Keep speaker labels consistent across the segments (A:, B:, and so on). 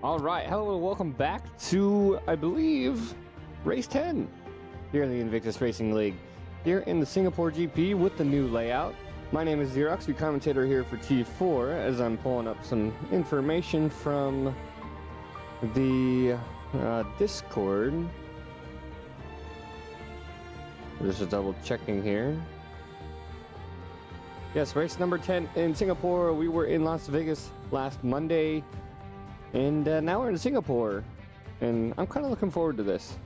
A: All right, hello and welcome back to, I believe, race 10 here in the Invictus Racing League, here in the Singapore GP with the new layout. My name is Xerox, the commentator here for T4, as I'm pulling up some information from the Discord. Just double checking here. Yes, race number 10 in Singapore. We were in Las Vegas last Monday. And now we're in Singapore, and I'm kind of looking forward to this.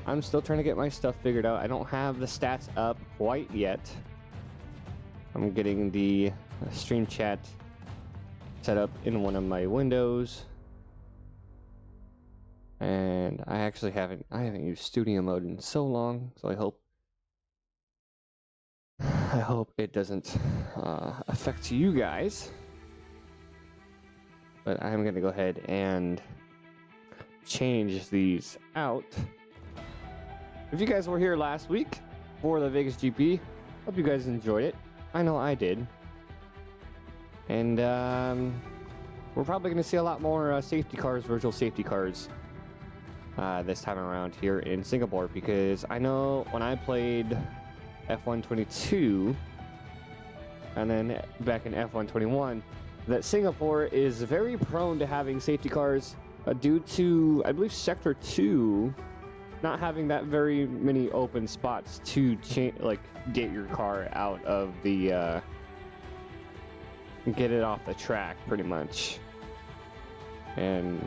A: I'm still trying to get my stuff figured out. I don't have the stats up quite yet. I'm getting the stream chat set up in one of my windows. And I actually haven't used studio mode in so long, so I hope it doesn't affect you guys. But I'm going to go ahead and change these out. If you guys were here last week for the Vegas GP, hope you guys enjoyed it. I know I did. And we're probably going to see a lot more safety cars, virtual safety cars, this time around here in Singapore. Because I know when I played F1 22, and then back in F1 21, that Singapore is very prone to having safety cars due to, I believe, Sector 2 not having that very many open spots to get your car out of the get it off the track, pretty much. And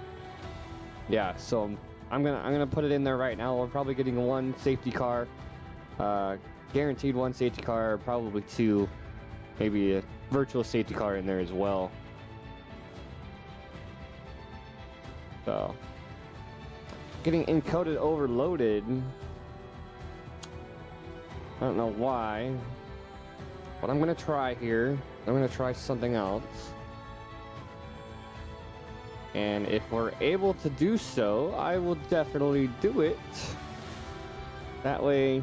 A: yeah, so I'm gonna put it in there right now. We're probably getting one safety car, guaranteed one safety car, probably two, maybe a virtual safety car in there as well. So, getting encoded overloaded. I don't know why, but I'm gonna try here. I'm gonna try something else. And if we're able to do so, I will definitely do it. That way,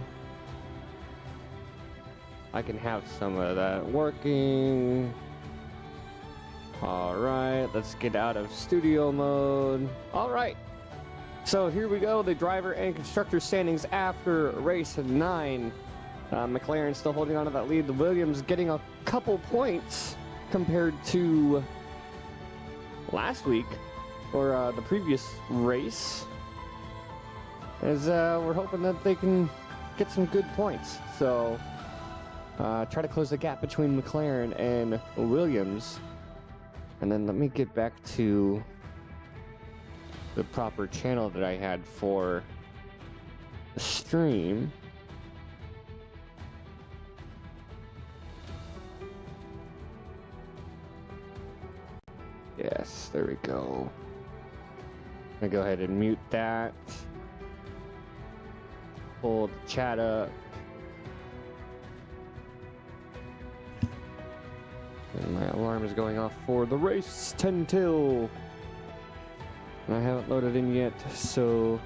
A: I can have some of that working. All right, let's get out of studio mode. All right, so here we go. The driver and constructor standings after race 9. McLaren still holding on to that lead. The Williams getting a couple points compared to last week, or the previous race, as we're hoping that they can get some good points. So try to close the gap between McLaren and Williams. And then let me get back to the proper channel that I had for the stream. Yes, there we go. I'm gonna go ahead and mute that. Pull the chat up. And my alarm is going off for the race 10 till. And I haven't loaded in yet, so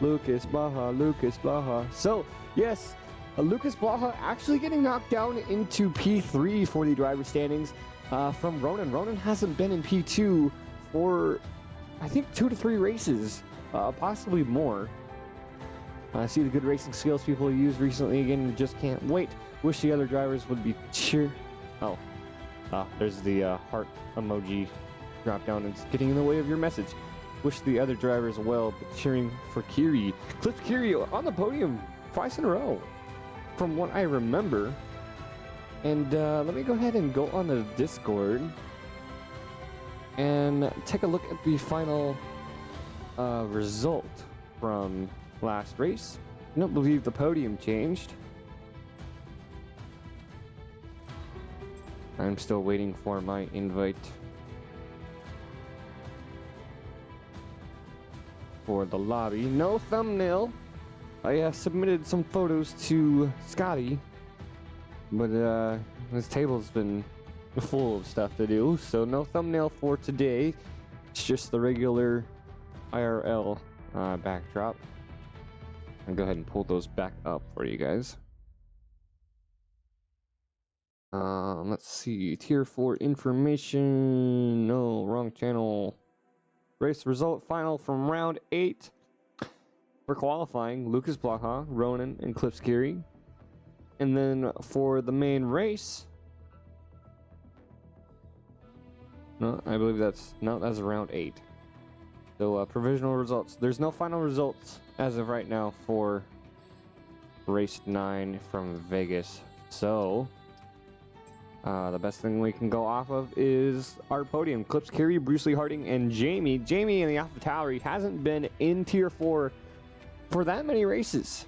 A: Lucas Blaha. So, yes, Lucas Blaha actually getting knocked down into P3 for the driver standings from Ronan. Ronan hasn't been in P2 for, I think, 2 to 3 races, possibly more. I see the good racing skills people have used recently again, just can't wait. Wish the other drivers would be cheer. Oh. There's the heart emoji drop down. It's getting in the way of your message. Wish the other drivers well, but cheering for Kiri. Cliff Kiri on the podium twice in a row, from what I remember. And let me go ahead and go on the Discord and take a look at the final result from last race. I don't believe the podium changed. I'm still waiting for my invite for the lobby. No thumbnail. I have submitted some photos to Scotty, but his table's been full of stuff to do, so no thumbnail for today. It's just the regular IRL backdrop. I'll go ahead and pull those back up for you guys. Let's see, tier 4 information. No, wrong channel. race result final from round 8. For qualifying, Lucas Blaha, Ronan, and Klipskiri. And then for the main race, no, I believe that's round 8. So provisional results. There's no final results as of right now for race 9 from Vegas. So the best thing we can go off of is our podium. Klipskiri, Bruce Lee Harding, and Jamie. Jamie in the AlphaTauri hasn't been in Tier 4 for that many races.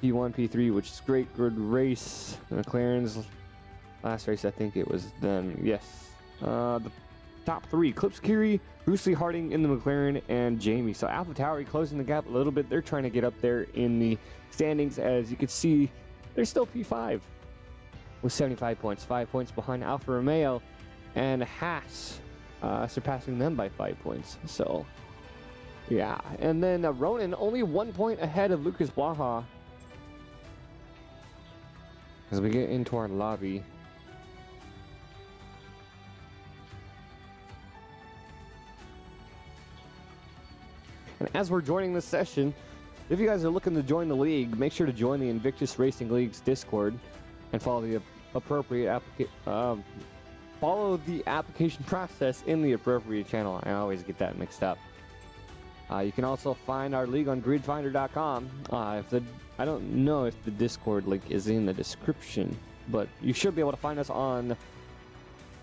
A: P1, P3, which is great. Good race. McLaren's last race, I think it was them. Yes. The top 3, Klipskiri, Bruce Lee Harding in the McLaren, and Jamie. So AlphaTauri closing the gap a little bit. They're trying to get up there in the standings. As you can see, they're still P5 with 75 points. 5 points behind Alfa Romeo and Haas, surpassing them by 5 points. So, yeah. And then Ronan only 1 point ahead of Lucas Blaha. As we get into our lobby, and as we're joining this session, if you guys are looking to join the league, make sure to join the Invictus Racing League's Discord and follow the appropriate follow the application process in the appropriate channel. I always get that mixed up. You can also find our league on gridfinder.com. I don't know if the Discord link is in the description, but you should be able to find us on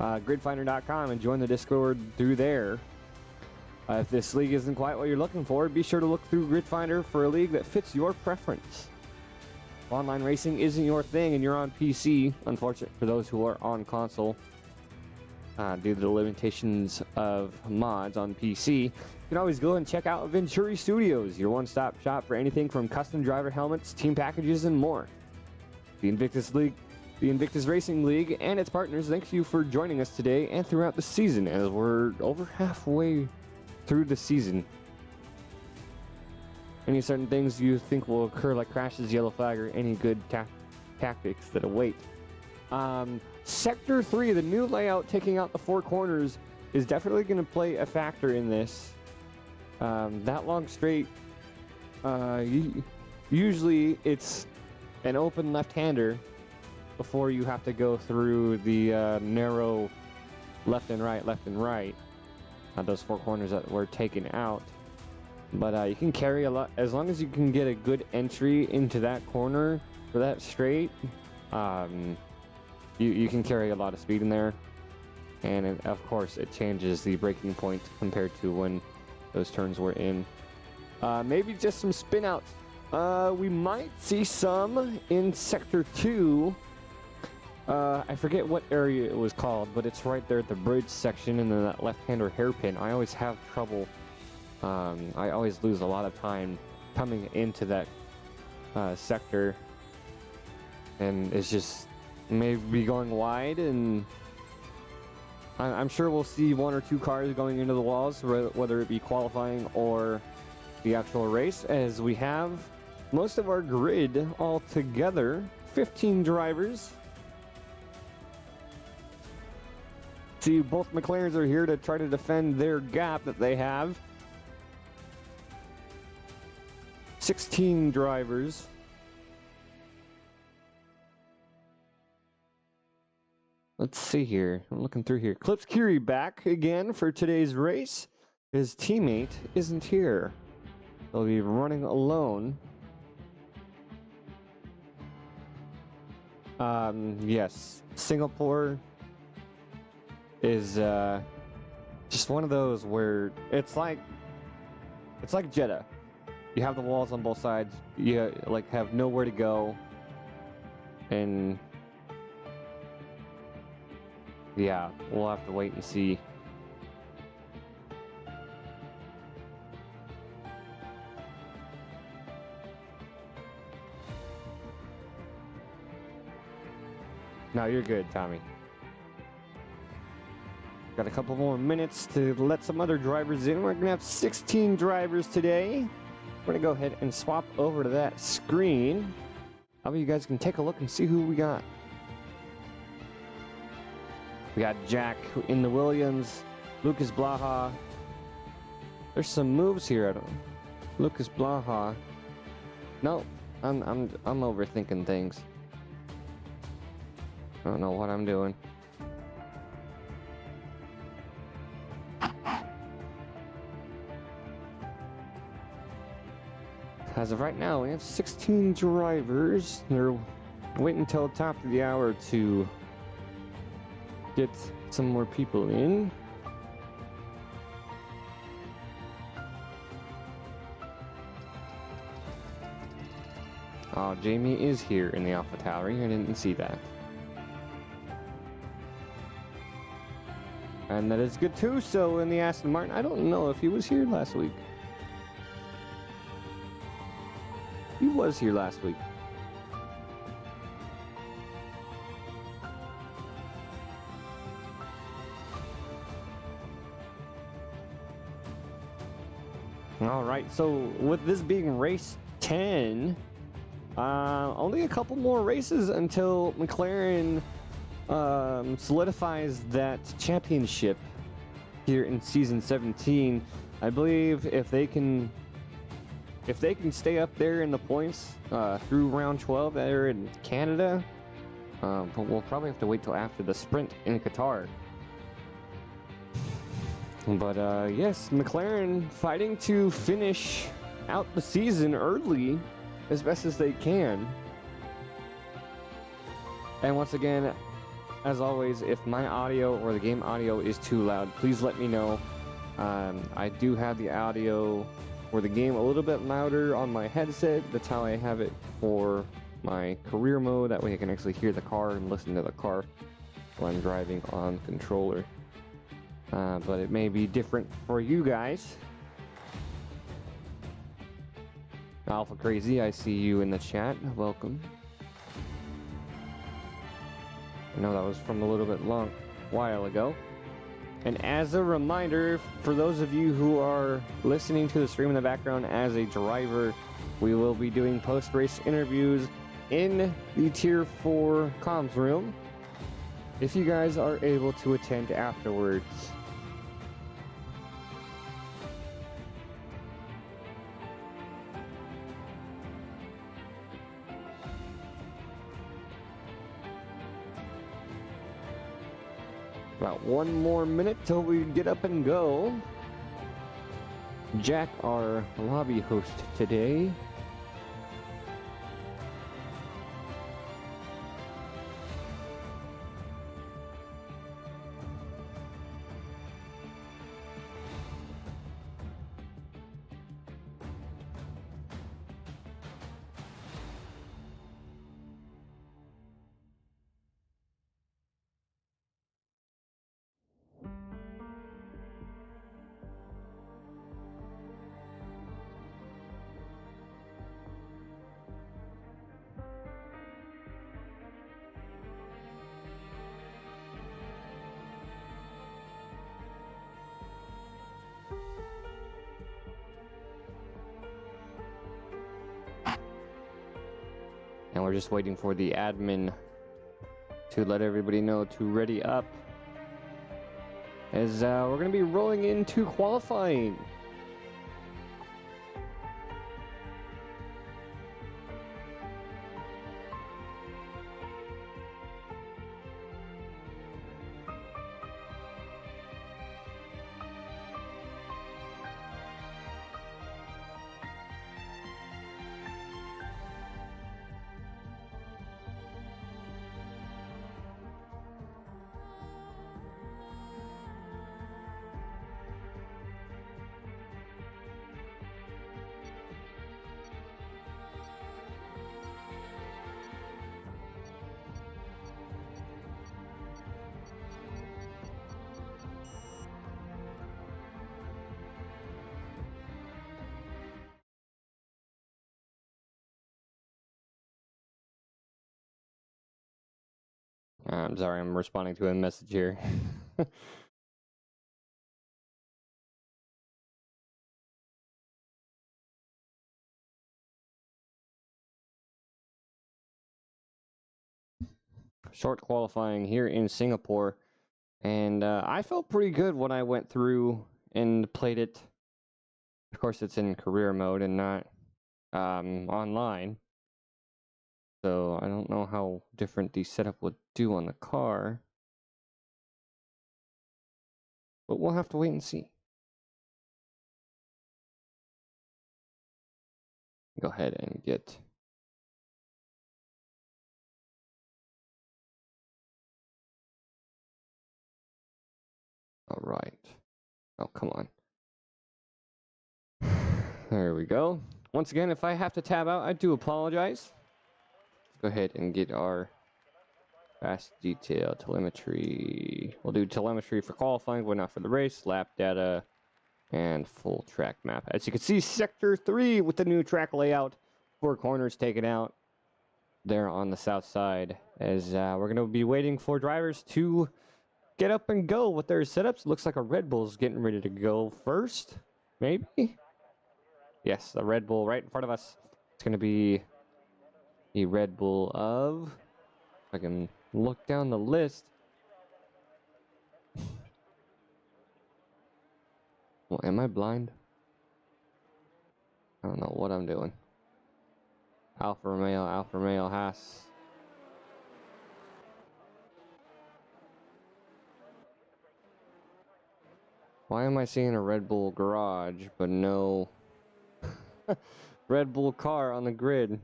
A: gridfinder.com and join the Discord through there. If this league isn't quite what you're looking for, be sure to look through GridFinder for a league that fits your preference. If online racing isn't your thing and you're on PC, unfortunate for those who are on console, due to the limitations of mods on PC, you can always go and check out Venturi Studios, your one-stop shop for anything from custom driver helmets, team packages, and more. The Invictus Racing League and its partners, thank you for joining us today and throughout the season, as we're over halfway through the season. Any certain things you think will occur, like crashes, yellow flag, or any good tactics that await. Sector 3, the new layout taking out the 4 corners, is definitely going to play a factor in this. That long straight, usually it's an open left-hander before you have to go through the narrow left and right. Those 4 corners that were taken out. But you can carry a lot, as long as you can get a good entry into that corner for that straight. You can carry a lot of speed in there, and of course it changes the braking point compared to when those turns were in. Maybe just some spin outs. We might see some in Sector 2. I forget what area it was called, but it's right there at the bridge section and then that left-hander hairpin. I always have trouble. I always lose a lot of time coming into that sector, and it's just maybe going wide, and I'm sure we'll see 1 or 2 cars going into the walls, whether it be qualifying or the actual race, as we have most of our grid all together, 15 drivers. See, both McLarens are here to try to defend their gap that they have. 16 drivers. Let's see here. I'm looking through here. Klipskiri back again for today's race. His teammate isn't here. He'll be running alone. Yes, Singapore is just one of those where it's like Jeddah. You have the walls on both sides. You like have nowhere to go, and yeah, we'll have to wait and see. No, you're good, Tommy. Got a couple more minutes to let some other drivers in. We're gonna have 16 drivers today. We're gonna go ahead and swap over to that screen. How about you guys can take a look and see who we got. We got Jack in the Williams, Lucas Blaha. There's some moves here. I don't. Lucas Blaha. No, I'm overthinking things. I don't know what I'm doing. As of right now, we have 16 drivers. They're waiting until the top of the hour to get some more people in. Oh, Jamie is here in the AlphaTauri. I didn't see that. And that is Gattuso in the Aston Martin. I don't know if he was here last week. He was here last week. Alright, so with this being race 10, only a couple more races until McLaren solidifies that championship here in season 17. I believe if they can stay up there in the points through round 12 there in Canada, but we'll probably have to wait till after the sprint in Qatar. But yes, McLaren fighting to finish out the season early as best as they can. And once again, as always, if my audio or the game audio is too loud, please let me know. I do have the audio for the game a little bit louder on my headset. That's how I have it for my career mode. That way I can actually hear the car and listen to the car while I'm driving on controller. But it may be different for you guys. Alpha Crazy, I see you in the chat. Welcome. I know that was from a little bit long while ago. And as a reminder, for those of you who are listening to the stream in the background as a driver, we will be doing post-race interviews in the Tier 4 comms room if you guys are able to attend afterwards. About one more minute till we get up and go. Jack, our lobby host today. And we're just waiting for the admin to let everybody know to ready up, as we're going to be rolling into qualifying. I'm sorry, I'm responding to a message here. Short qualifying here in Singapore, And I felt pretty good when I went through and played it. Of course, it's in career mode and not online. So I don't know how different the setup would do on the car. But we'll have to wait and see. Go ahead and get... All right. Oh, come on. There we go. Once again, if I have to tab out, I do apologize. Let's go ahead and get our fast detail telemetry. We'll do telemetry for qualifying, but not for the race, lap data, and full track map. As you can see, Sector 3 with the new track layout. 4 corners taken out there on the south side. As we're going to be waiting for drivers to get up and go with their setups. Looks like a Red Bull's getting ready to go first. Maybe? Yes, the Red Bull right in front of us. It's going to be the Red Bull of... If I can look down the list. Well, am I blind? I don't know what I'm doing. Alfa Romeo Haas. Why am I seeing a Red Bull garage, but no Red Bull car on the grid?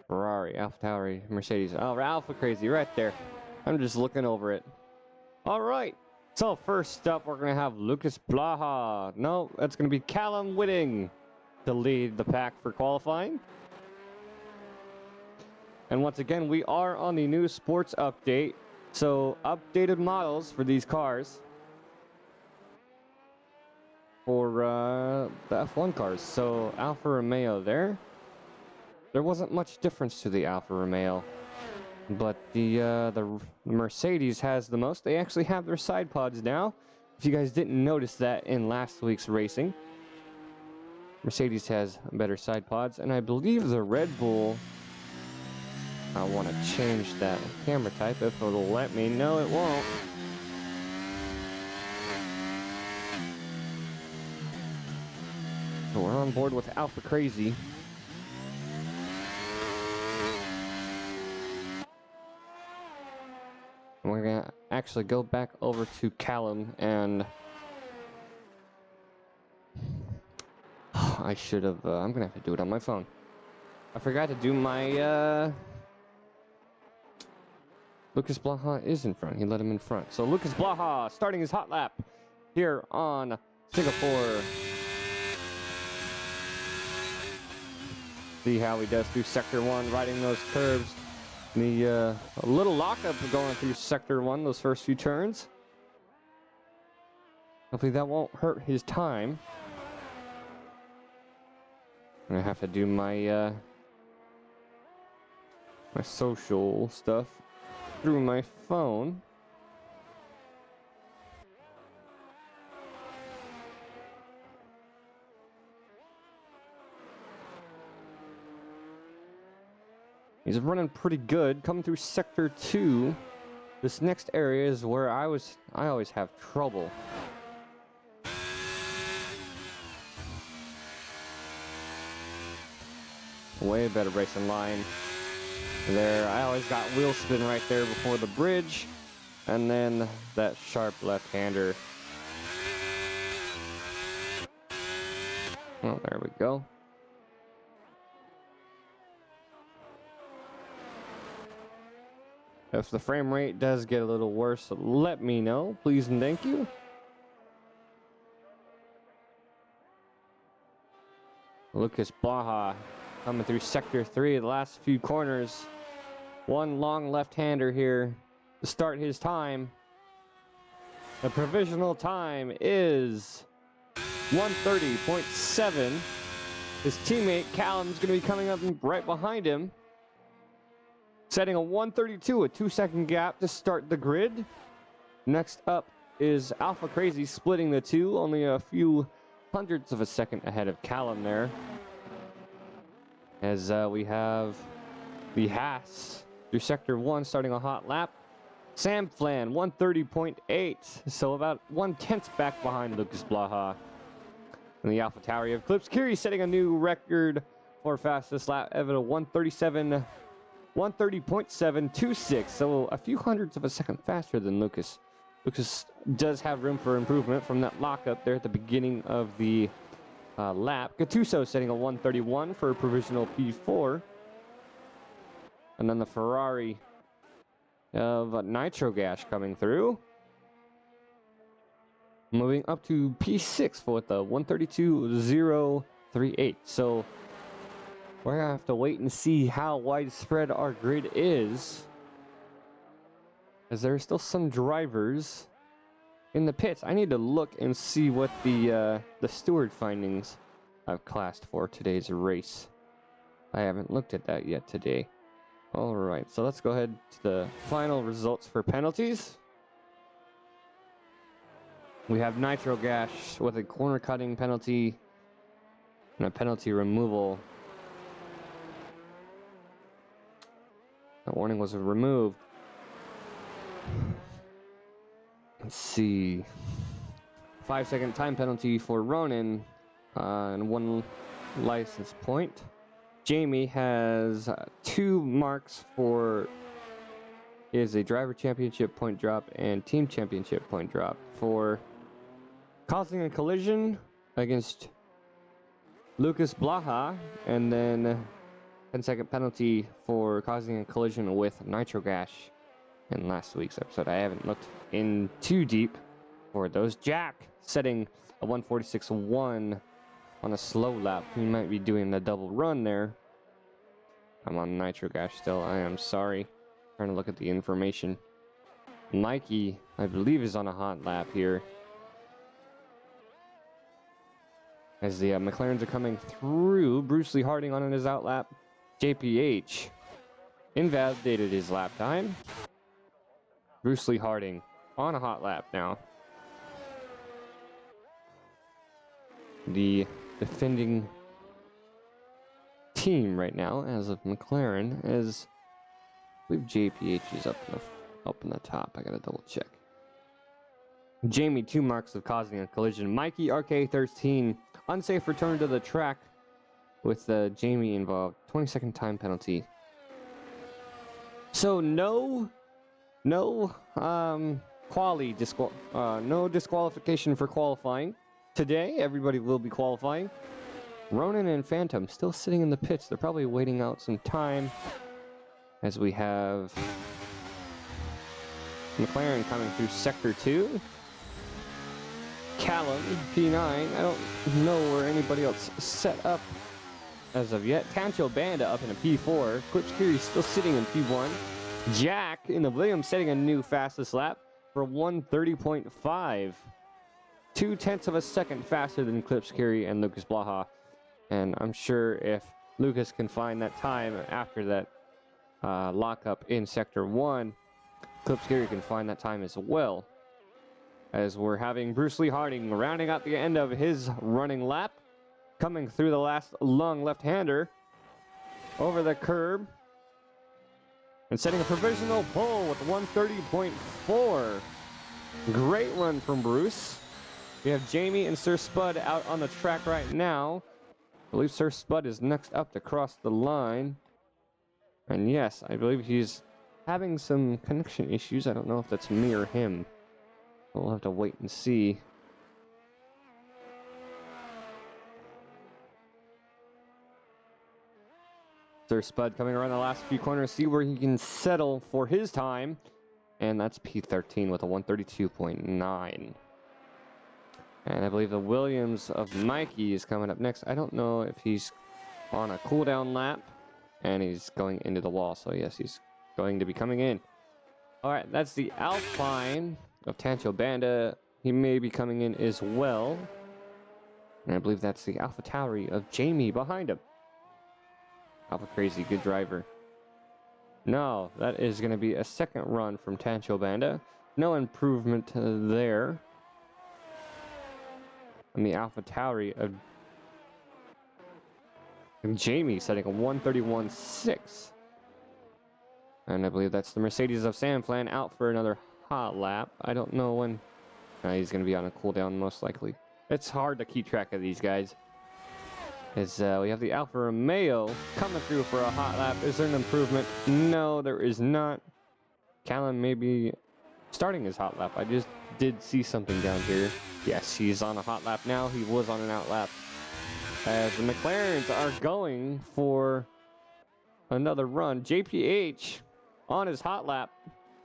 A: Ferrari, AlphaTauri, Mercedes. Oh, Alpha Crazy right there. I'm just looking over it. All right. So first up, we're going to have Lucas Blaha. No, that's going to be Callum Whitting to lead the pack for qualifying. And once again, we are on the new sports update. So updated models for these cars. For the F1 cars. So Alfa Romeo there. There wasn't much difference to the Alfa Romeo. But the Mercedes has the most. They actually have their side pods now. If you guys didn't notice that in last week's racing. Mercedes has better side pods. And I believe the Red Bull... I want to change that camera type if it'll let me. No, it won't. So we're on board with Alpha Crazy. And we're going to actually go back over to Callum and... I should have... I'm going to have to do it on my phone. I forgot to do my... Lucas Blaha is in front. He let him in front. So Lucas Blaha starting his hot lap here on Singapore. See how he does through Sector 1, riding those curves. The a little lockup going through Sector 1, those first few turns. Hopefully that won't hurt his time. I'm gonna have to do my my social stuff through my phone. He's running pretty good, coming through Sector 2. This next area is where I always have trouble. Way better racing line. There, I always got wheel spin right there before the bridge, and then that sharp left-hander. Oh, there we go. If the frame rate does get a little worse, let me know, please and thank you. Lucas Blaha coming through Sector 3, the last few corners. One long left-hander here to start his time. The provisional time is 1:30.7. His teammate Callum's going to be coming up right behind him, setting a 1:32, a 2-second gap to start the grid. Next up is Alpha Crazy splitting the two, only a few hundredths of a second ahead of Callum there. As we have the Haas through Sector 1 starting a hot lap. Sam Flan, 130.8. So about 1/10 back behind Lucas Blaha. And the AlphaTauri of Clips Curie setting a new record for fastest lap at a 130.726. So a few hundredths of a second faster than Lucas. Lucas does have room for improvement from that lockup there at the beginning of the lap. Gattuso setting a 131 for a provisional P4. And then the Ferrari of Nitro Gas coming through. Moving up to P6 with the 132.038. So we're going to have to wait and see how widespread our grid is, as there are still some drivers in the pits. I need to look and see what the steward findings I've classed for today's race. I haven't looked at that yet today. All right, so let's go ahead to the final results for penalties. We have Nitro Gash with a corner cutting penalty and a penalty removal. That warning was removed. Let's see. 5-second time penalty for Ronan and 1 license point. Jamie has 2 marks for is a driver championship point drop and team championship point drop for causing a collision against Lucas Blaha, and then 10-second penalty for causing a collision with Nitro Gash in last week's episode. I haven't looked in too deep for those. Jack setting a 146.1 on a slow lap. He might be doing the double run there. I'm on Nitro Gash still. I am sorry. Trying to look at the information. Mikey, I believe, is on a hot lap here, as the McLarens are coming through. Bruce Lee Harding on his out lap. JPH invalidated his lap time. Bruce Lee Harding on a hot lap now. The defending team right now, as of McLaren, is, I believe JPH is up in the top. I gotta double check. Jamie, 2 marks of causing a collision. Mikey RK13, unsafe return to the track with Jamie involved. 20-second time penalty. So no disqualification for qualifying today. Everybody will be qualifying. Ronan and Phantom still sitting in the pits. They're probably waiting out some time, as we have McLaren coming through sector 2. Callum, P9. I don't know where anybody else set up as of yet. Tancho Banda up in a P4. Clips Curie still sitting in P1. Jack in the Williams setting a new fastest lap for 130.5. 0.2 of a second faster than Clips Curie and Lucas Blaha. And I'm sure if Lucas can find that time after that lockup in Sector 1, Clips Curie can find that time as well. As we're having Bruce Lee Harding rounding out the end of his running lap, coming through the last long left-hander over the curb and setting a provisional pole with 130.4. Great run from Bruce. We have Jamie and Sir Spud out on the track right now. I believe Sir Spud is next up to cross the line. And yes, I believe he's having some connection issues. I don't know if that's me or him. We'll have to wait and see. Sir Spud coming around the last few corners, see where he can settle for his time. And that's P13 with a 132.9. And I believe the Williams of Mikey is coming up next. I don't know if he's on a cooldown lap and he's going into the wall. So yes, he's going to be coming in. All right, that's the Alpine of Tancho Banda. He may be coming in as well. And I believe that's the AlphaTauri of Jamie behind him. Alpha Crazy, good driver. No, that is going to be a second run from Tancho Banda. No improvement there. And the AlphaTauri of Jamie setting a 131.6. And I believe that's the Mercedes of Sanflan out for another hot lap. I don't know when. He's going to be on a cooldown most likely. It's hard to keep track of these guys. As we have the Alfa Romeo coming through for a hot lap. Is there an improvement? No, there is not. Callum may be starting his hot lap. I just did see something down here. Yes, he's on a hot lap now. He was on an out lap. As the McLarens are going for another run. JPH on his hot lap.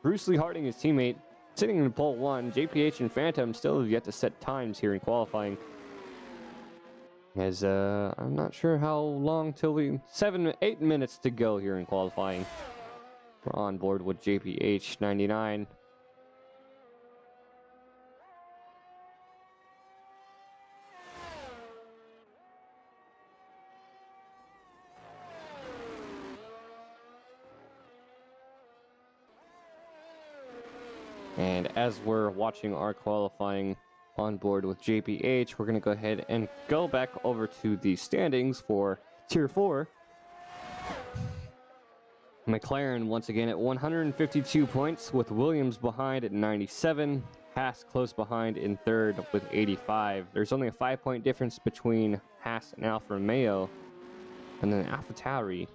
A: Bruce Lee Harding, his teammate, sitting in pole 1. JPH and Phantom still have yet to set times here in qualifying. As I'm not sure how long till we 8 minutes to go here in qualifying. We're on board with JPH 99. And as we're watching our qualifying on board with JPH, we're going to go ahead and go back over to the standings for Tier 4. McLaren once again at 152 points, with Williams behind at 97. Haas close behind in third with 85. There's only a 5-point difference between Haas and Alfa Romeo. And then AlphaTauri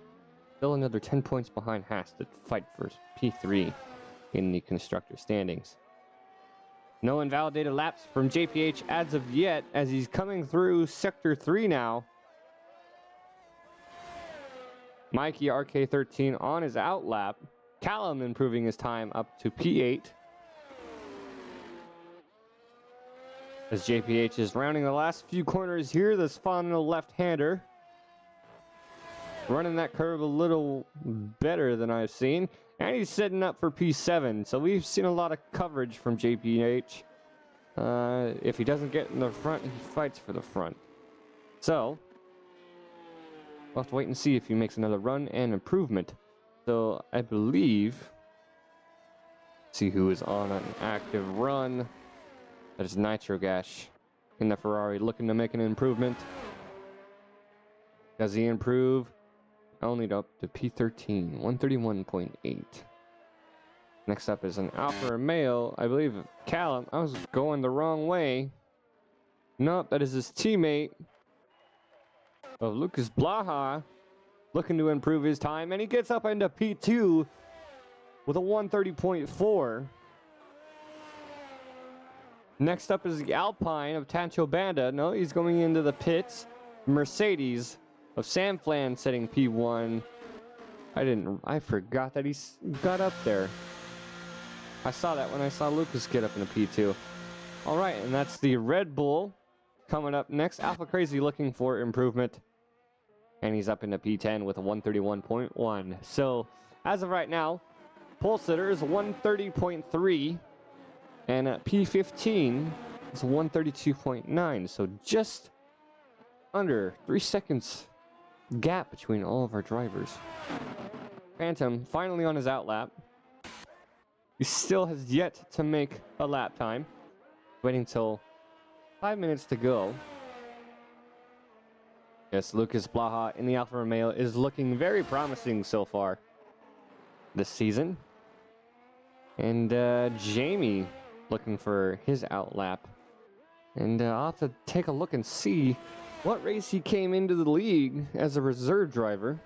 A: still another 10 points behind Haas to fight for P3 in the constructor standings. No invalidated laps from JPH as of yet, as he's coming through Sector 3 now. Mikey RK13 on his out lap. Callum improving his time up to P8. As JPH is rounding the last few corners here, this final left-hander. Running that curve a little better than I've seen. And he's setting up for P7, so we've seen a lot of coverage from JPH. If he doesn't get in the front, he fights for the front. So, we'll have to wait and see if he makes another run and improvement. So, I believe, see who is on an active run. That is Nitro Gash in the Ferrari, looking to make an improvement. Does he improve? Only up to P13, 131.8. Next up is an Alfa Romeo, I believe Callum. I was going the wrong way. Nope, that is his teammate of Lucas Blaha, looking to improve his time, and he gets up into P2 with a 130.4. Next up is the Alpine of Tancho Banda. No, he's going into the pits. Mercedes of Sanflan setting P1. I forgot that he got up there. I saw that when I saw Lucas get up into P2. All right, and that's the Red Bull coming up next. Alpha Crazy looking for improvement. And he's up into P10 with a 131.1. So, as of right now, pole sitter is 130.3. And at P15 is 132.9. So just under 3 seconds gap between all of our drivers. Phantom finally on his out lap. He still has yet to make a lap time. Waiting till 5 minutes to go. Yes, Lucas Blaha in the Alfa Romeo is looking very promising so far this season. And Jamie looking for his out lap. And I'll have to take a look and see what race he came into the league as a reserve driver.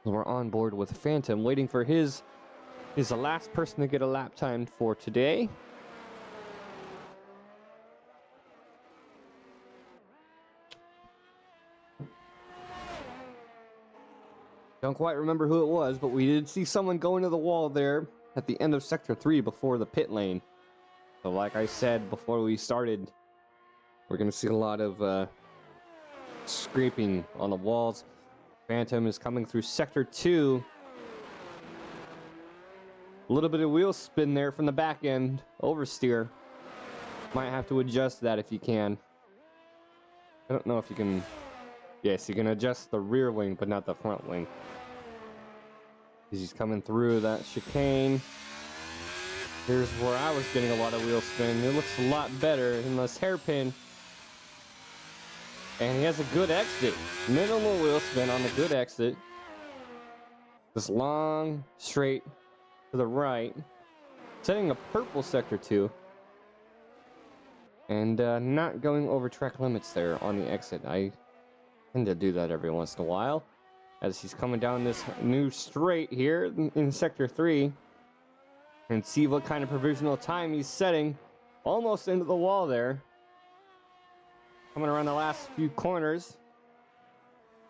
A: We're on board with Phantom, waiting for he's the last person to get a lap time for today. Don't quite remember who it was, but we did see someone go into the wall there at the end of Sector 3 before the pit lane. So like I said before we started, we're going to see a lot of scraping on the walls. Phantom is coming through Sector 2. A little bit of wheel spin there from the back end. Oversteer. Might have to adjust that if you can. I don't know if you can. Yes, you can adjust the rear wing, but not the front wing. He's coming through that chicane. Here's where I was getting a lot of wheel spin. It looks a lot better in this hairpin. And he has a good exit. Minimal wheel spin on the good exit. This long straight to the right, setting a purple sector 2, and not going over track limits there on the exit. I tend to do that every once in a while, as he's coming down this new straight here in sector 3, and see what kind of provisional time he's setting. Almost into the wall there. Coming around the last few corners.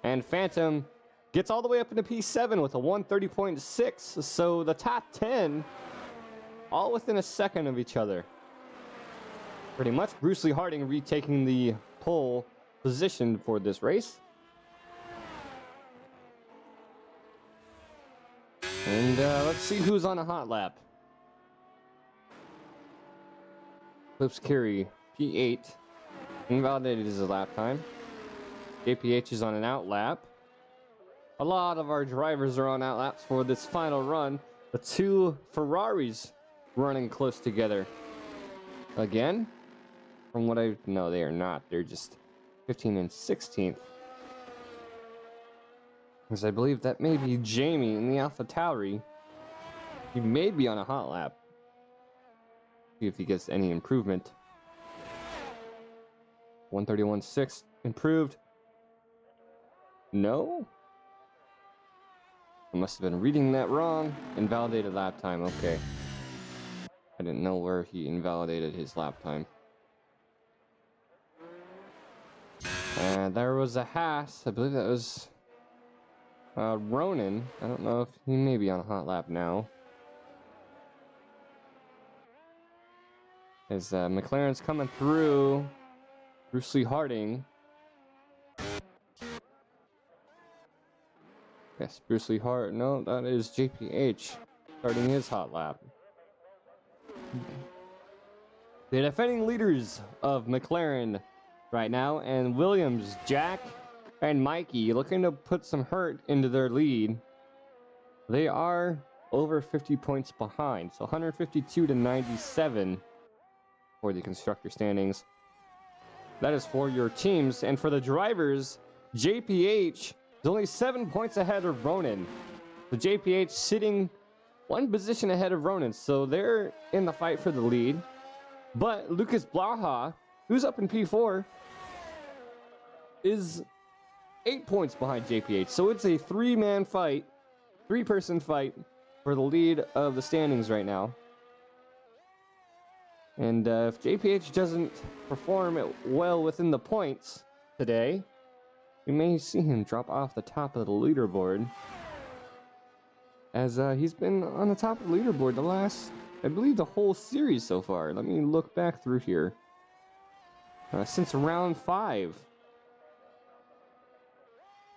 A: And Phantom gets all the way up into P7 with a 130.6. So the top 10, all within a second of each other. Pretty much. Bruce Lee Harding retaking the pole position for this race. And let's see who's on a hot lap. Clips Carey, P8, invalidated his lap time. JPH is on an out lap. A lot of our drivers are on out laps for this final run. The two Ferraris running close together. Again, from what I know, they are not. They're just 15th and 16th. Because I believe that may be Jamie in the Alpha Tauri. He may be on a hot lap. See if he gets any improvement. 131.6 improved. No? I must have been reading that wrong. Invalidated lap time. Okay. I didn't know where he invalidated his lap time. And there was a Haas. I believe that was Ronan. I don't know if he may be on a hot lap now. As McLaren's coming through. Bruce Lee Harding. Yes, Bruce Lee Harding. No, that is JPH starting his hot lap. The defending leaders of McLaren right now, and Williams, Jack, and Mikey looking to put some hurt into their lead. They are over 50 points behind, so 152 to 97 for the constructor standings. That is for your teams, and for the drivers, JPH is only 7 points ahead of Ronan. So JPH sitting one position ahead of Ronan, so they're in the fight for the lead. But Lucas Blaha, who's up in P4, is 8 points behind JPH. So it's a three-man fight, three-person fight for the lead of the standings right now. And if JPH doesn't perform well within the points today, you may see him drop off the top of the leaderboard. As he's been on the top of the leaderboard the last, I believe, the whole series so far. Let me look back through here. Since round 5.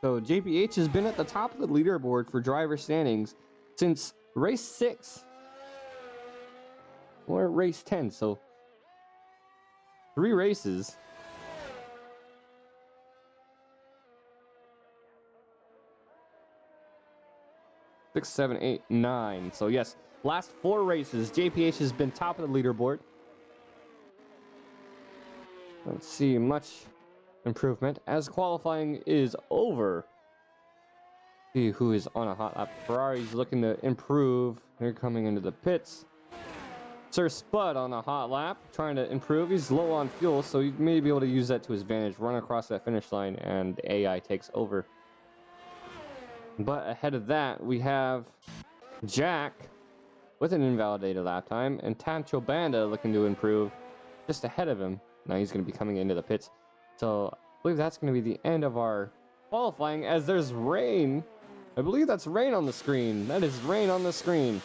A: So JPH has been at the top of the leaderboard for driver standings since race 6. Or race 10, so 3 races. Six, 7, 8, 9. So yes, last 4 races, JPH has been top of the leaderboard. Let's see, much improvement as qualifying is over. See who is on a hot lap. Ferrari's looking to improve. They're coming into the pits. Sir Spud on a hot lap, trying to improve. He's low on fuel, so he may be able to use that to his advantage. Run across that finish line, and the AI takes over. But ahead of that, we have Jack with an invalidated lap time, and Tancho Banda looking to improve just ahead of him. Now he's going to be coming into the pits. So I believe that's going to be the end of our qualifying, as there's rain. I believe that's rain on the screen. That is rain on the screen.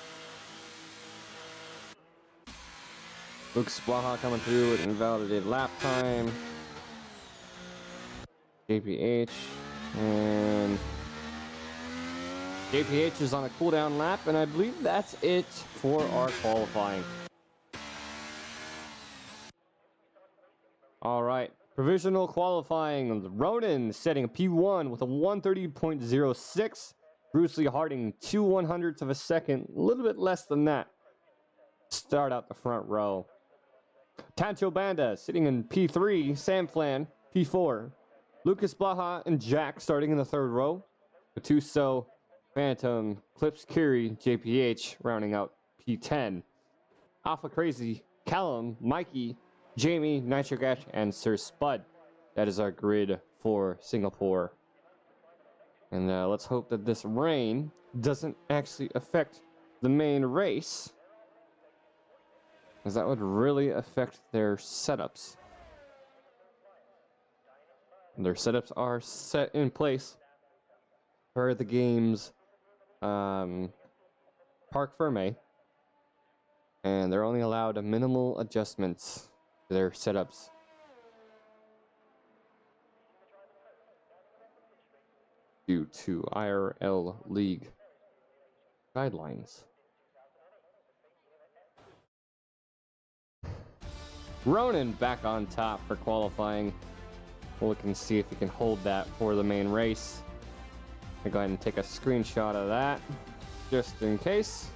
A: Luke Splaha coming through with invalidated lap time. JPH. And JPH is on a cooldown lap, and I believe that's it for our qualifying. All right, provisional qualifying. Ronan setting a P1 with a 130.06. Bruce Lee Harding 2/100ths of a second, a little bit less than that. Start out the front row. Tancho Banda sitting in P3. Sam Flan P4. Lucas Blaha and Jack starting in the third row. Gattuso, Phantom, Clips Curie, JPH, rounding out P10. Alpha Crazy, Callum, Mikey, Jamie, Nitro Gash, and Sir Spud. That is our grid for Singapore. And let's hope that this rain doesn't actually affect the main race, because that would really affect their setups. And their setups are set in place for the game's Parc Ferme, and they're only allowed minimal adjustments to their setups. Due to IRL League guidelines. Ronan back on top for qualifying. We'll look and see if he can hold that for the main race. I'll go ahead and take a screenshot of that, just in case.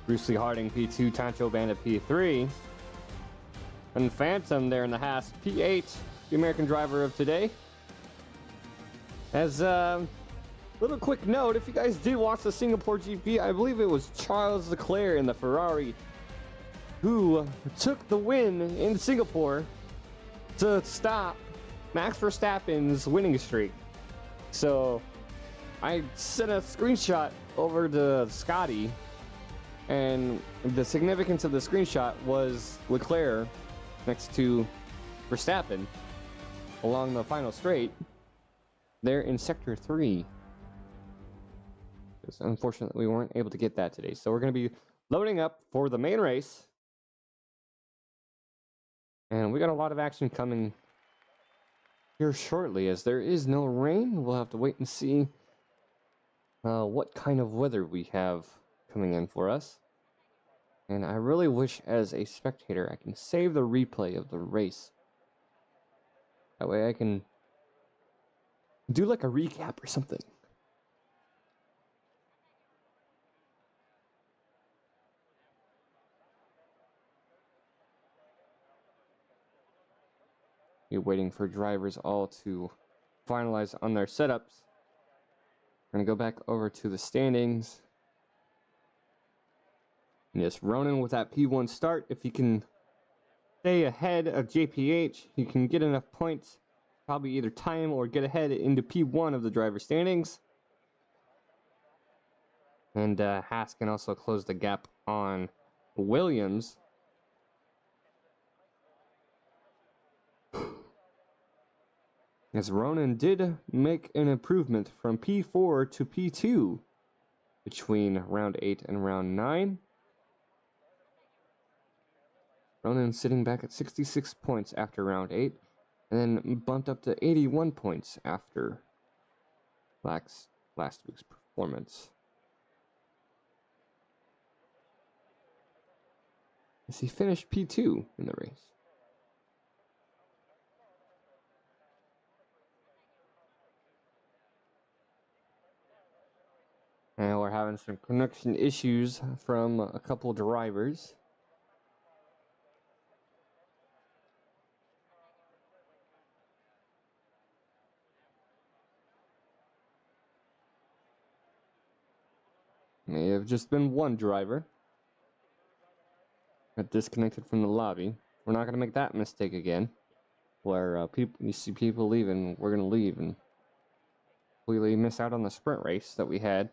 A: Bruce Lee Harding P2, Tancho Bandit P3. And Phantom there in the Haas P8, the American driver of today. As a little quick note, if you guys did watch the Singapore GP, I believe it was Charles Leclerc in the Ferrari who took the win in Singapore to stop Max Verstappen's winning streak. So I sent a screenshot over to Scotty, and the significance of the screenshot was Leclerc next to Verstappen along the final straight. They're in Sector 3. It's unfortunate we weren't able to get that today. So we're going to be loading up for the main race. And we got a lot of action coming here shortly. As there is no rain, we'll have to wait and see what kind of weather we have coming in for us. And I really wish, as a spectator, I can save the replay of the race. That way I can do like a recap or something. You're waiting for drivers all to finalize on their setups. We're going to go back over to the standings. And yes, Ronan with that P1 start. If he can stay ahead of JPH, he can get enough points, probably either tie him or get ahead into P1 of the driver standings. And Haas can also close the gap on Williams. As Ronan did make an improvement from P4 to P2 between round 8 and round 9. Ronan sitting back at 66 points after round 8, and then bumped up to 81 points after last week's performance. As he finished P2 in the race. And we're having some connection issues from a couple of drivers. May have just been one driver that disconnected from the lobby. We're not going to make that mistake again, where you see people leaving, we're going to leave and completely miss out on the sprint race that we had.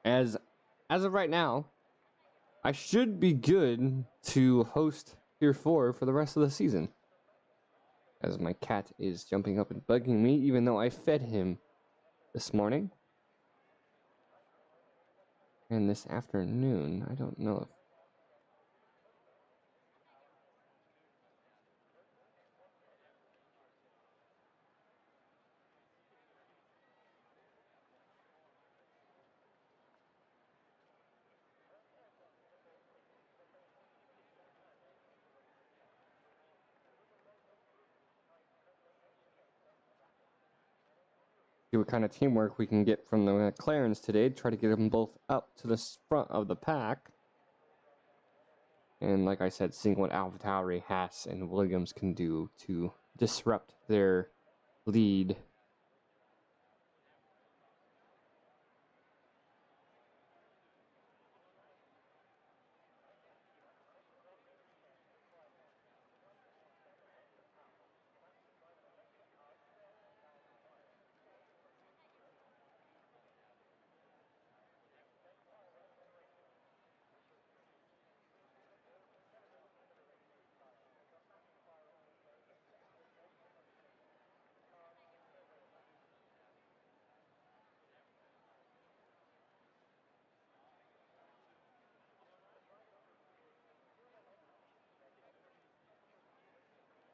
A: As of right now, I should be good to host Tier 4 for the rest of the season. As my cat is jumping up and bugging me, even though I fed him this morning. And this afternoon, I don't know if... see what kind of teamwork we can get from the McLarens today. Try to get them both up to the front of the pack. And like I said, seeing what AlphaTauri, Haas, and Williams can do to disrupt their lead.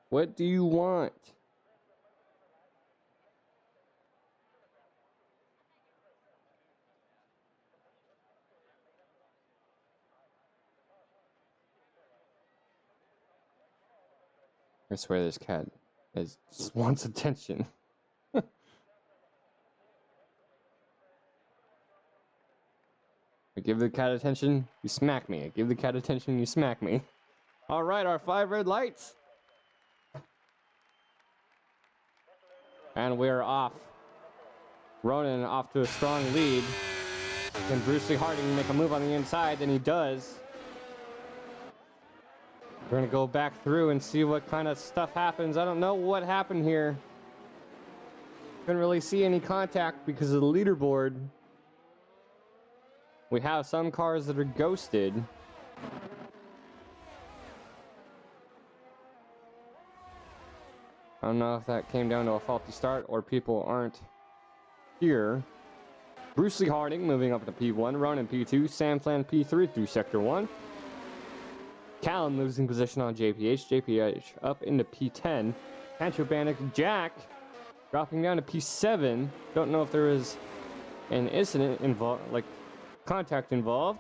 A: What do you want? I swear this cat just wants attention. I give the cat attention, you smack me. I give the cat attention, you smack me. All right, our 5 red lights. And we're off. Ronan off to a strong lead. Can Bruce Lee Harding make a move on the inside? Then he does. We're going to go back through and see what kind of stuff happens. I don't know what happened here. Couldn't really see any contact because of the leaderboard. We have some cars that are ghosted. I don't know if that came down to a faulty start or people aren't here. Bruce Lee Harding moving up to P1, Ronan P2, Sam Flan P3 through Sector 1. Callum losing position on JPH up into P10. Pancho Bannock Jack dropping down to P7. Don't know if there was an incident involved, like contact involved.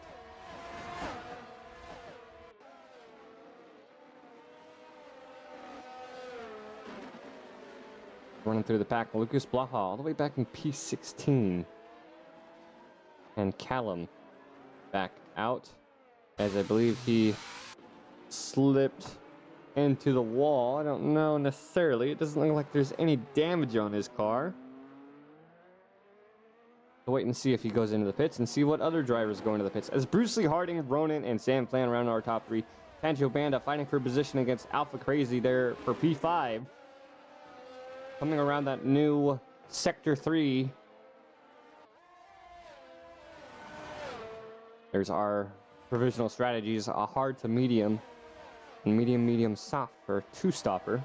A: Running through the pack, Lucas Blaha all the way back in P16. And Callum back out, as I believe he slipped into the wall. I don't know necessarily. It doesn't look like there's any damage on his car. So wait and see if he goes into the pits and see what other drivers go into the pits. As Bruce Lee Harding, Ronan, and Sam Flan round our top 3. Pancho Banda fighting for position against Alpha Crazy there for P5. Coming around that new Sector 3. There's our provisional strategies, a hard to medium, and medium soft for a 2-stopper.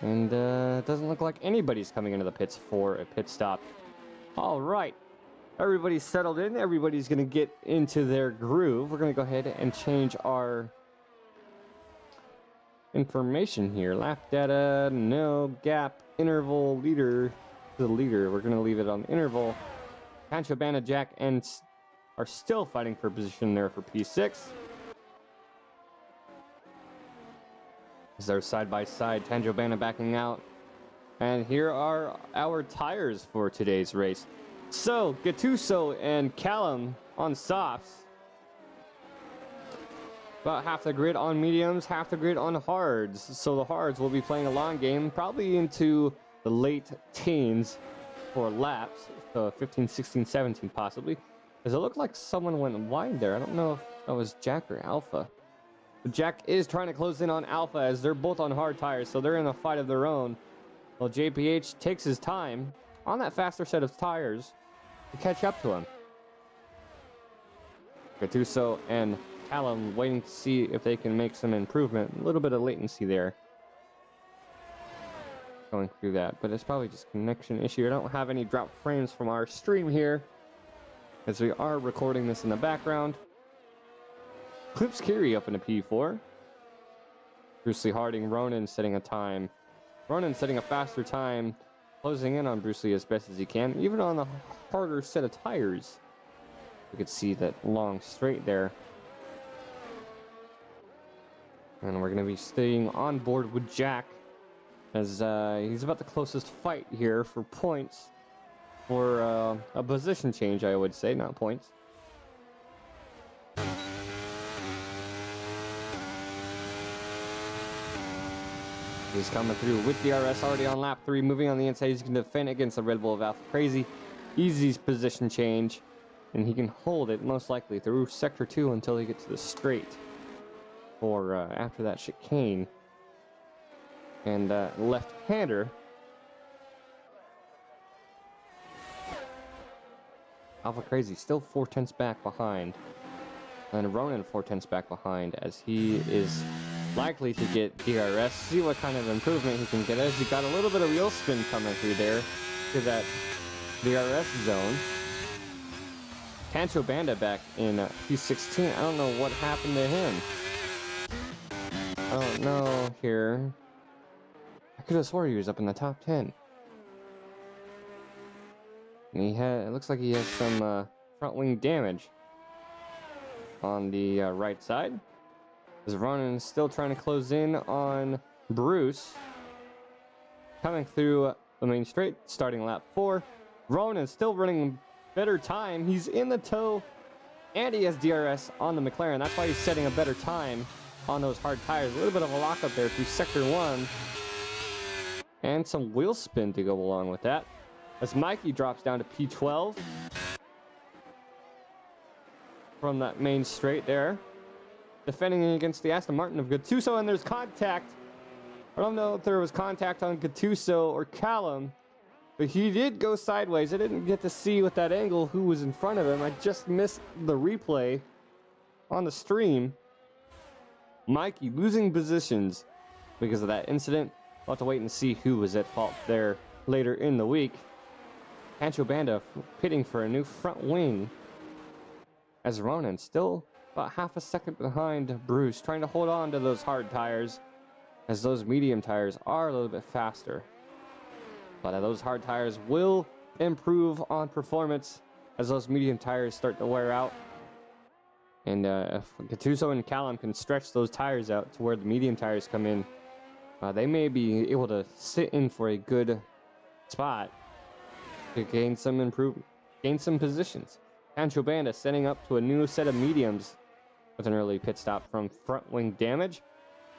A: And it doesn't look like anybody's coming into the pits for a pit stop. All right, everybody's settled in. Everybody's going to get into their groove. We're going to go ahead and change our information here. Lap data, no gap, interval, leader to the leader. We're going to leave it on interval. Pancho Banda, Jack, and are still fighting for position there for P6. As they're side by side, Pancho Banda backing out. And here are our tires for today's race. So, Gattuso and Callum on softs. About half the grid on mediums, half the grid on hards. So the hards will be playing a long game, probably into the late teens for laps. So 15, 16, 17 possibly. Because it looked like someone went wide there. I don't know if that was Jack or Alpha. But Jack is trying to close in on Alpha as they're both on hard tires, so they're in a fight of their own. Well, JPH takes his time on that faster set of tires to catch up to him. Gattuso and Callum waiting to see if they can make some improvement. A little bit of latency there. Going through that, but it's probably just connection issue. I don't have any drop frames from our stream here, as we are recording this in the background. Clips Kiri up into P4. Bruce Lee Harding, Ronan setting a time. Ronan setting a faster time, closing in on Bruce Lee as best as he can, even on the harder set of tires. You could see that long straight there. And we're going to be staying on board with Jack, as he's about the closest fight here for points. For a position change, I would say, not points. He's coming through with DRS already on lap 3, moving on the inside. He's going to defend against the Red Bull of Alpha Crazy. Easy position change, and he can hold it most likely through Sector 2 until he gets to the straight for after that chicane. And left-hander. Alpha Crazy still 4/10 back behind. And Ronan 4/10 back behind as he is likely to get DRS. See what kind of improvement he can get as he got a little bit of wheel spin coming through there to that DRS zone. Pancho Banda back in P16. I don't know what happened to him. I don't know here. I could have swore he was up in the top 10. And it looks like he has some front wing damage on the right side. As Ronan is still trying to close in on Bruce. Coming through the main straight, starting lap 4. Ronan still running better time. He's in the tow, and he has DRS on the McLaren. That's why he's setting a better time on those hard tires. A little bit of a lockup there through Sector 1. And some wheel spin to go along with that. As Mikey drops down to P12 from that main straight there. Defending against the Aston Martin of Gattuso, and there's contact. I don't know if there was contact on Gattuso or Callum, but he did go sideways. I didn't get to see with that angle who was in front of him. I just missed the replay on the stream. Mikey losing positions because of that incident. We'll have to wait and see who was at fault there later in the week. Pancho Banda pitting for a new front wing as Ronan still about half a second behind Bruce, trying to hold on to those hard tires as those medium tires are a little bit faster. But those hard tires will improve on performance as those medium tires start to wear out. And if Gattuso and Callum can stretch those tires out to where the medium tires come in, they may be able to sit in for a good spot to gain some positions. Pancho Banda setting up to a new set of mediums with an early pit stop from front wing damage.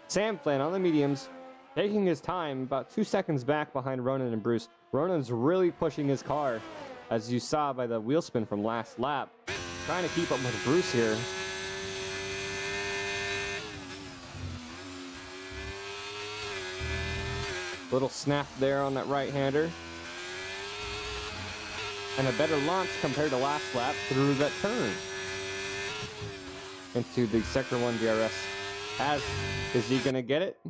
A: Sam Flynn on the mediums, taking his time, about 2 seconds back behind Ronan and Bruce. Ronan's really pushing his car, as you saw by the wheel spin from last lap. Trying to keep up with Bruce here. Little snap there on that right-hander. And a better launch compared to last lap through that turn. Into the Sector 1 DRS. Is he going to get it?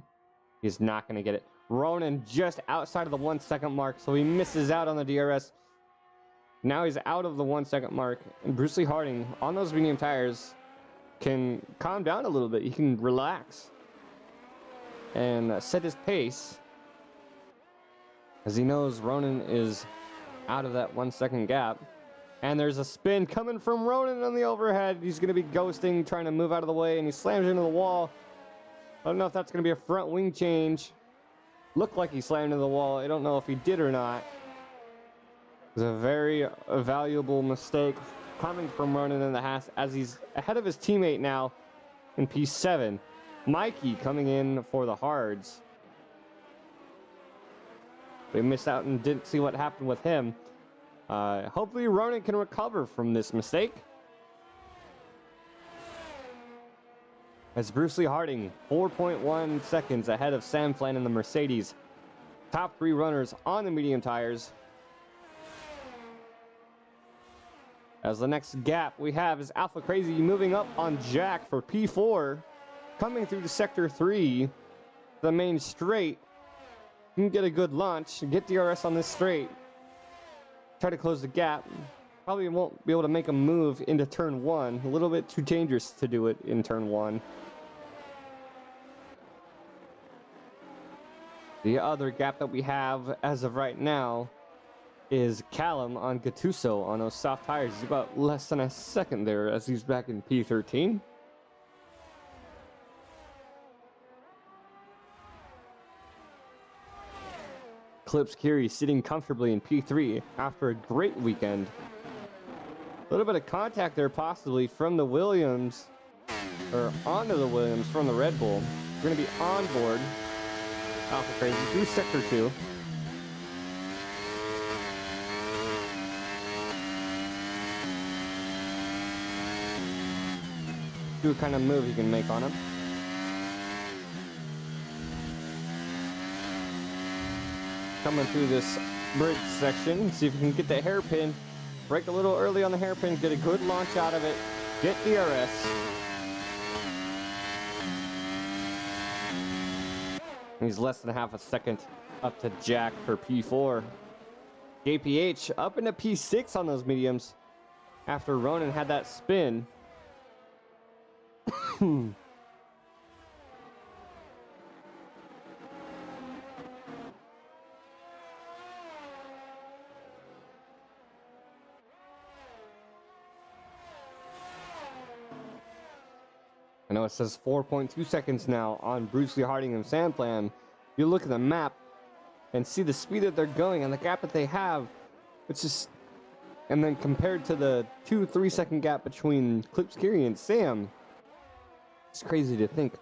A: He's not going to get it. Ronan just outside of the 1 second mark, so he misses out on the DRS. Now he's out of the 1 second mark. And Bruce Lee Harding, on those medium tires, can calm down a little bit. He can relax. And set his pace. As he knows Ronan is out of that 1 second gap. And there's a spin coming from Ronan on the overhead. He's going to be ghosting, trying to move out of the way, and he slams into the wall. I don't know if that's going to be a front wing change. Looked like he slammed into the wall. I don't know if he did or not. It was a very valuable mistake coming from Ronan in the Haas as he's ahead of his teammate now in P7. Mikey coming in for the hards. We missed out and didn't see what happened with him. Hopefully Ronan can recover from this mistake. As Bruce Lee Harding, 4.1 seconds ahead of Sam Flynn in the Mercedes. Top 3 runners on the medium tires. As the next gap we have is Alpha Crazy moving up on Jack for P4. Coming through to Sector 3, the main straight. Can get a good launch, get DRS on this straight. Try to close the gap. Probably won't be able to make a move into turn 1. A little bit too dangerous to do it in turn 1. The other gap that we have as of right now is Callum on Gattuso on those soft tires. He's about less than a second there as he's back in P13. Clips Curie sitting comfortably in P3 after a great weekend. A little bit of contact there possibly from the Williams, or onto the Williams from the Red Bull. We're going to be on board. Alpha Crazy through Sector 2. See what kind of move you can make on him. Coming through this bridge section, see if you can get the hairpin. Break a little early on the hairpin, get a good launch out of it, get DRS. He's less than half a second up to Jack for P4. JPH up into P6 on those mediums after Ronan had that spin. I know it says 4.2 seconds now on Bruce Lee Harding and Sandplan. You look at the map and see the speed that they're going and the gap that they have. It's just, and then compared to the 2-3 second gap between Klipskiri and Sam, it's crazy to think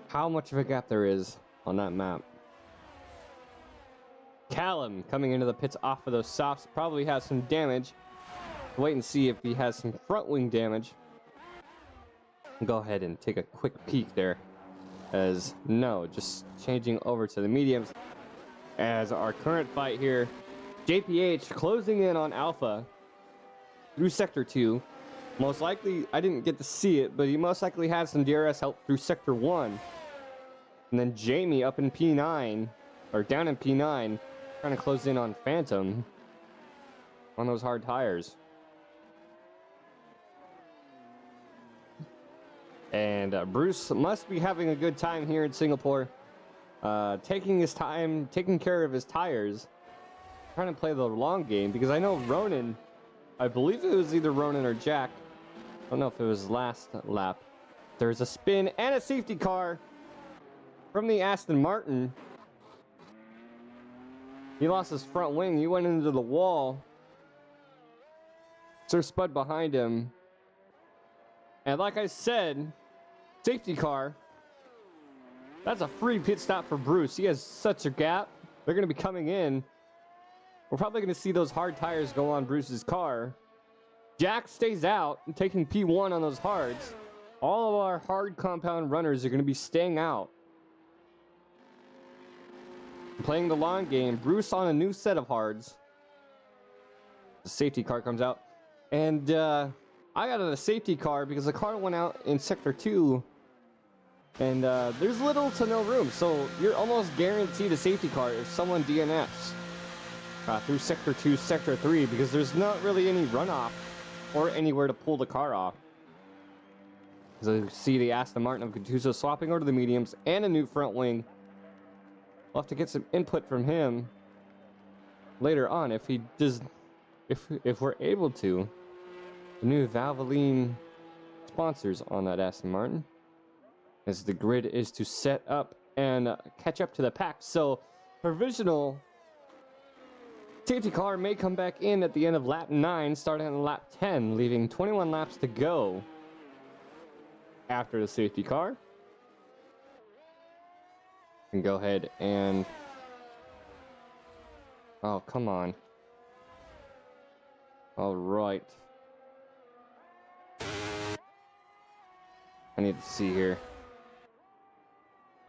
A: how much of a gap there is on that map. Callum coming into the pits off of those softs probably has some damage. Wait and see if he has some front wing damage. Go ahead and take a quick peek there, as no, just changing over to the mediums as our current fight here. JPH closing in on Alpha through Sector 2. Most likely, I didn't get to see it, but he most likely had some DRS help through Sector 1. And then Jamie up in P9, or down in P9, trying to close in on Phantom on those hard tires. And Bruce must be having a good time here in Singapore, taking his time, taking care of his tires, trying to play the long game, because I know Ronan, I believe it was either Ronan or Jack, I don't know if it was last lap, there's a spin and a safety car from the Aston Martin. He lost his front wing, he went into the wall, Sir Spud behind him. And like I said, safety car. That's a free pit stop for Bruce. He has such a gap. They're going to be coming in. We're probably going to see those hard tires go on Bruce's car. Jack stays out and taking P1 on those hards. All of our hard compound runners are going to be staying out. Playing the long game. Bruce on a new set of hards. The safety car comes out. And, I got a safety car because the car went out in Sector 2 and there's little to no room, so you're almost guaranteed a safety car if someone DNFs through Sector 2, Sector 3, because there's not really any runoff or anywhere to pull the car off. So you see the Aston Martin of Gattuso swapping over to the mediums and a new front wing. We'll have to get some input from him later on if he does, if we're able to. The new Valvoline sponsors on that Aston Martin, as the grid is to set up and catch up to the pack. So provisional safety car may come back in at the end of lap 9, starting on lap 10, leaving 21 laps to go after the safety car. And go ahead and, oh, come on. All right. I need to see here.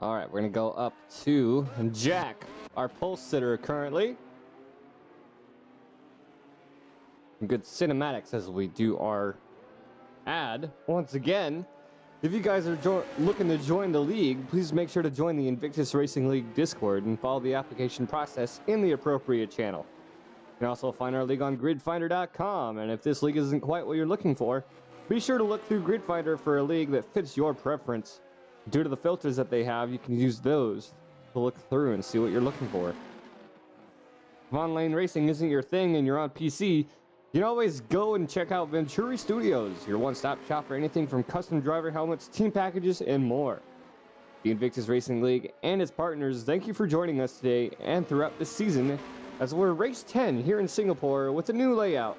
A: All right, we're gonna go up to Jack, our pole sitter currently. Good cinematics as we do our ad. Once again, if you guys are looking to join the league, please make sure to join the Invictus Racing League Discord and follow the application process in the appropriate channel. You can also find our league on gridfinder.com, and if this league isn't quite what you're looking for, be sure to look through GridFinder for a league that fits your preference. Due to the filters that they have, you can use those to look through and see what you're looking for. If online racing isn't your thing and you're on PC, you can always go and check out Venturi Studios, your one-stop shop for anything from custom driver helmets, team packages, and more. The Invictus Racing League and its partners, thank you for joining us today and throughout this season as we're race 10 here in Singapore with a new layout.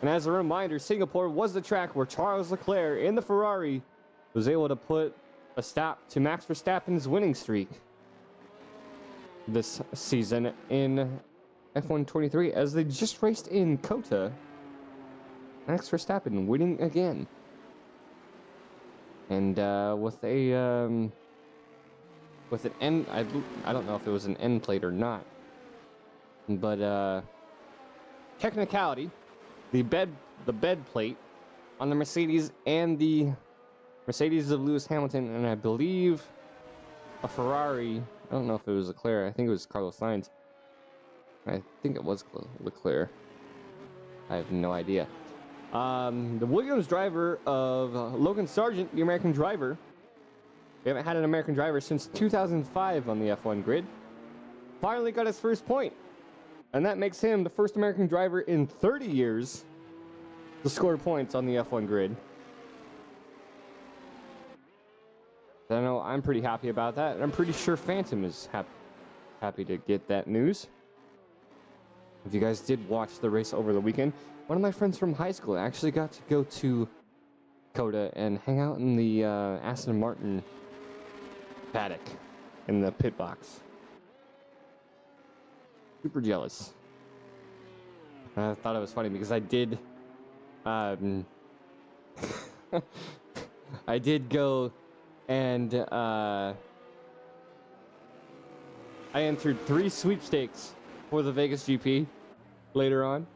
A: And as a reminder, Singapore was the track where Charles Leclerc in the Ferrari was able to put a stop to Max Verstappen's winning streak this season in F1 23, as they just raced in Kota. Max Verstappen winning again. And with an end, I don't know if it was an end plate or not, but technicality, the bed plate on the Mercedes and the Mercedes of Lewis Hamilton, and I believe a Ferrari. I don't know if it was Leclerc. I think it was Carlos Sainz. I think it was Leclerc. I have no idea. The Williams driver of Logan Sargent, the American driver. We haven't had an American driver since 2005 on the F1 grid. Finally got his first point. And that makes him the first American driver in 30 years to score points on the F1 grid. I know I'm pretty happy about that. And I'm pretty sure Phantom is happy to get that news. If you guys did watch the race over the weekend, one of my friends from high school actually got to go to Kota and hang out in the Aston Martin paddock in the pit box. Super jealous. I thought it was funny because I did I did go and I entered 3 sweepstakes for the Vegas GP later on.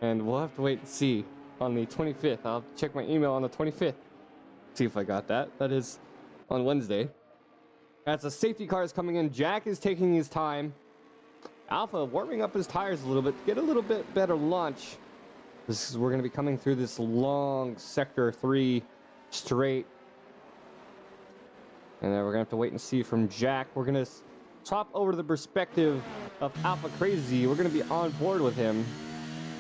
A: And we'll have to wait and see on the 25th. I'll check my email on the 25th. See if I got that. That is on Wednesday. As the safety car is coming in, Jack is taking his time. Alpha warming up his tires a little bit to get a little bit better launch. We're going to be coming through this long Sector 3 straight. And then we're going to have to wait and see from Jack. We're going to swap over to the perspective of Alpha Crazy. We're going to be on board with him.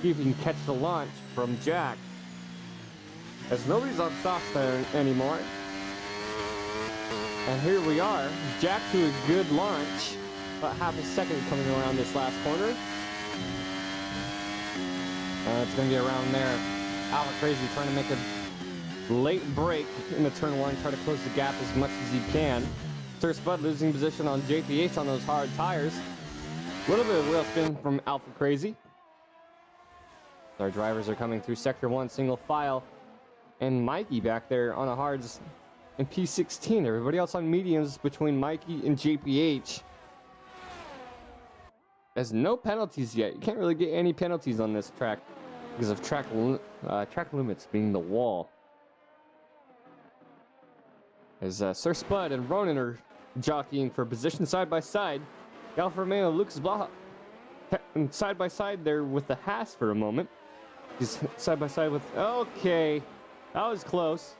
A: See if we can catch the launch from Jack, as nobody's on soft there anymore. And here we are, Jack to a good launch, about half a second coming around this last corner. It's going to be around there. Alpha Crazy trying to make a late break in the turn 1, try to close the gap as much as he can. Sir Spud losing position on JPH on those hard tires. A little bit of wheel spin from Alpha Crazy. Our drivers are coming through Sector 1 single file, and Mikey back there on the hards in P16. Everybody else on mediums between Mikey and JPH. There's no penalties yet. You can't really get any penalties on this track because of track limits being the wall. As Sir Spud and Ronan are jockeying for position side by side. Alfa Romeo, Lucas Blaha side by side there with the Haas for a moment. He's side by side with, okay, that was close.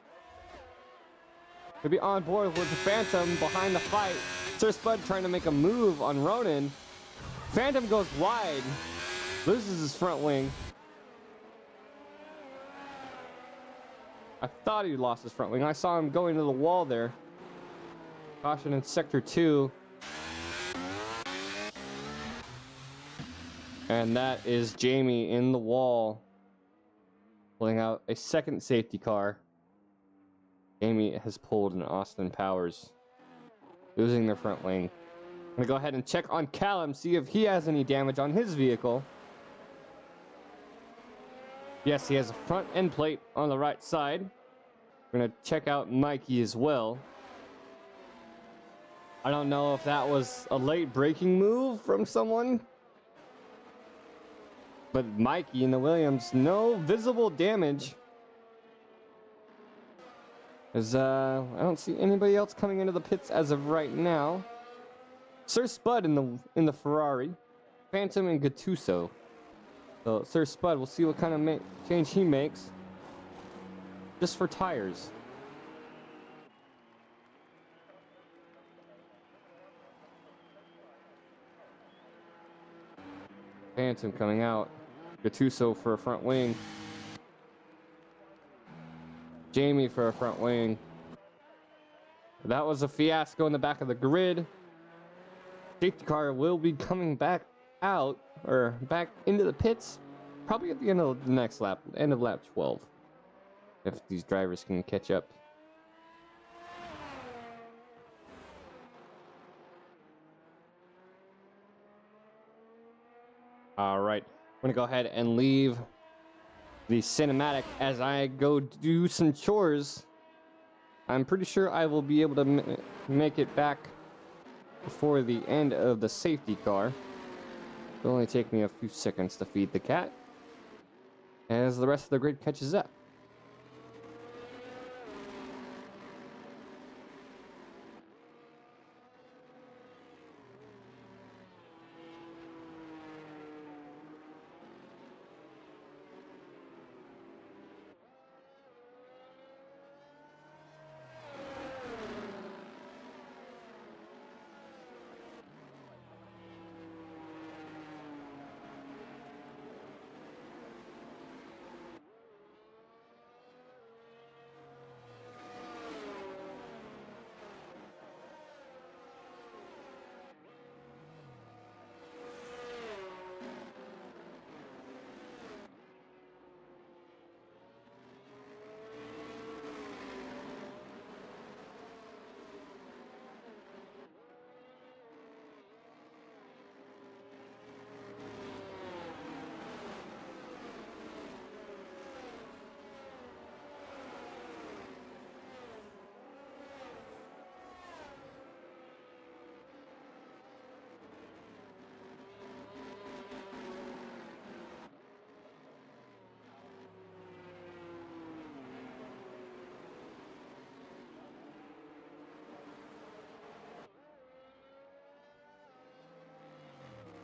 A: He'll be on board with the Phantom behind the fight. Sir Spud trying to make a move on Ronan. Phantom goes wide, loses his front wing. I thought he lost his front wing. I saw him going to the wall there. Caution in Sector 2. And that is Jamie in the wall, pulling out a second safety car. Jamie has pulled an Austin Powers, losing their front wing. I'm gonna go ahead and check on Callum, see if he has any damage on his vehicle. Yes, he has a front end plate on the right side. We're gonna check out Mikey as well. I don't know if that was a late braking move from someone, but Mikey in the Williams, no visible damage. As I don't see anybody else coming into the pits as of right now. Sir Spud in the Ferrari, Phantom and Gattuso. So Sir Spud, we'll see what kind of change he makes, just for tires. Phantom coming out. Gattuso for a front wing. Jamie for a front wing. That was a fiasco in the back of the grid. Safety car will be coming back out, or back into the pits, probably at the end of the next lap, end of lap 12, if these drivers can catch up. All right, I'm gonna go ahead and leave the cinematic as I go do some chores. I'm pretty sure I will be able to make it back before the end of the safety car. It'll only take me a few seconds to feed the cat as the rest of the grid catches up.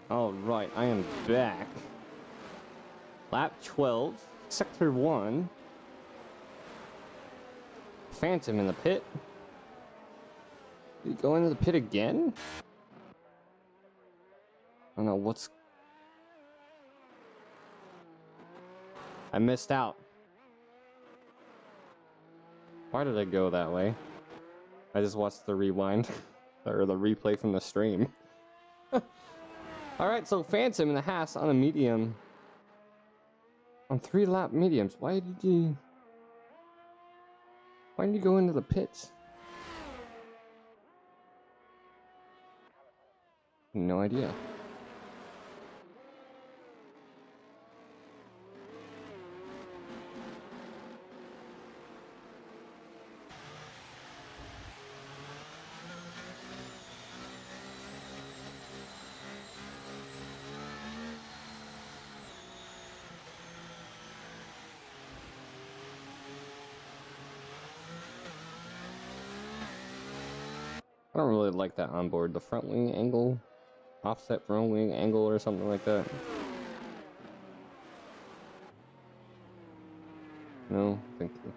A: All right, I am back. Lap 12, Sector 1. Phantom in the pit. Did he go into the pit again? I don't know what's... I missed out. Why did I go that way? I just watched the rewind. Or the replay from the stream. Alright, so Phantom in the Haas on a medium. On 3-lap mediums. Why did you go into the pits? No idea. I don't really like that on board. The front wing angle, offset front wing angle or something like that. No, thank you.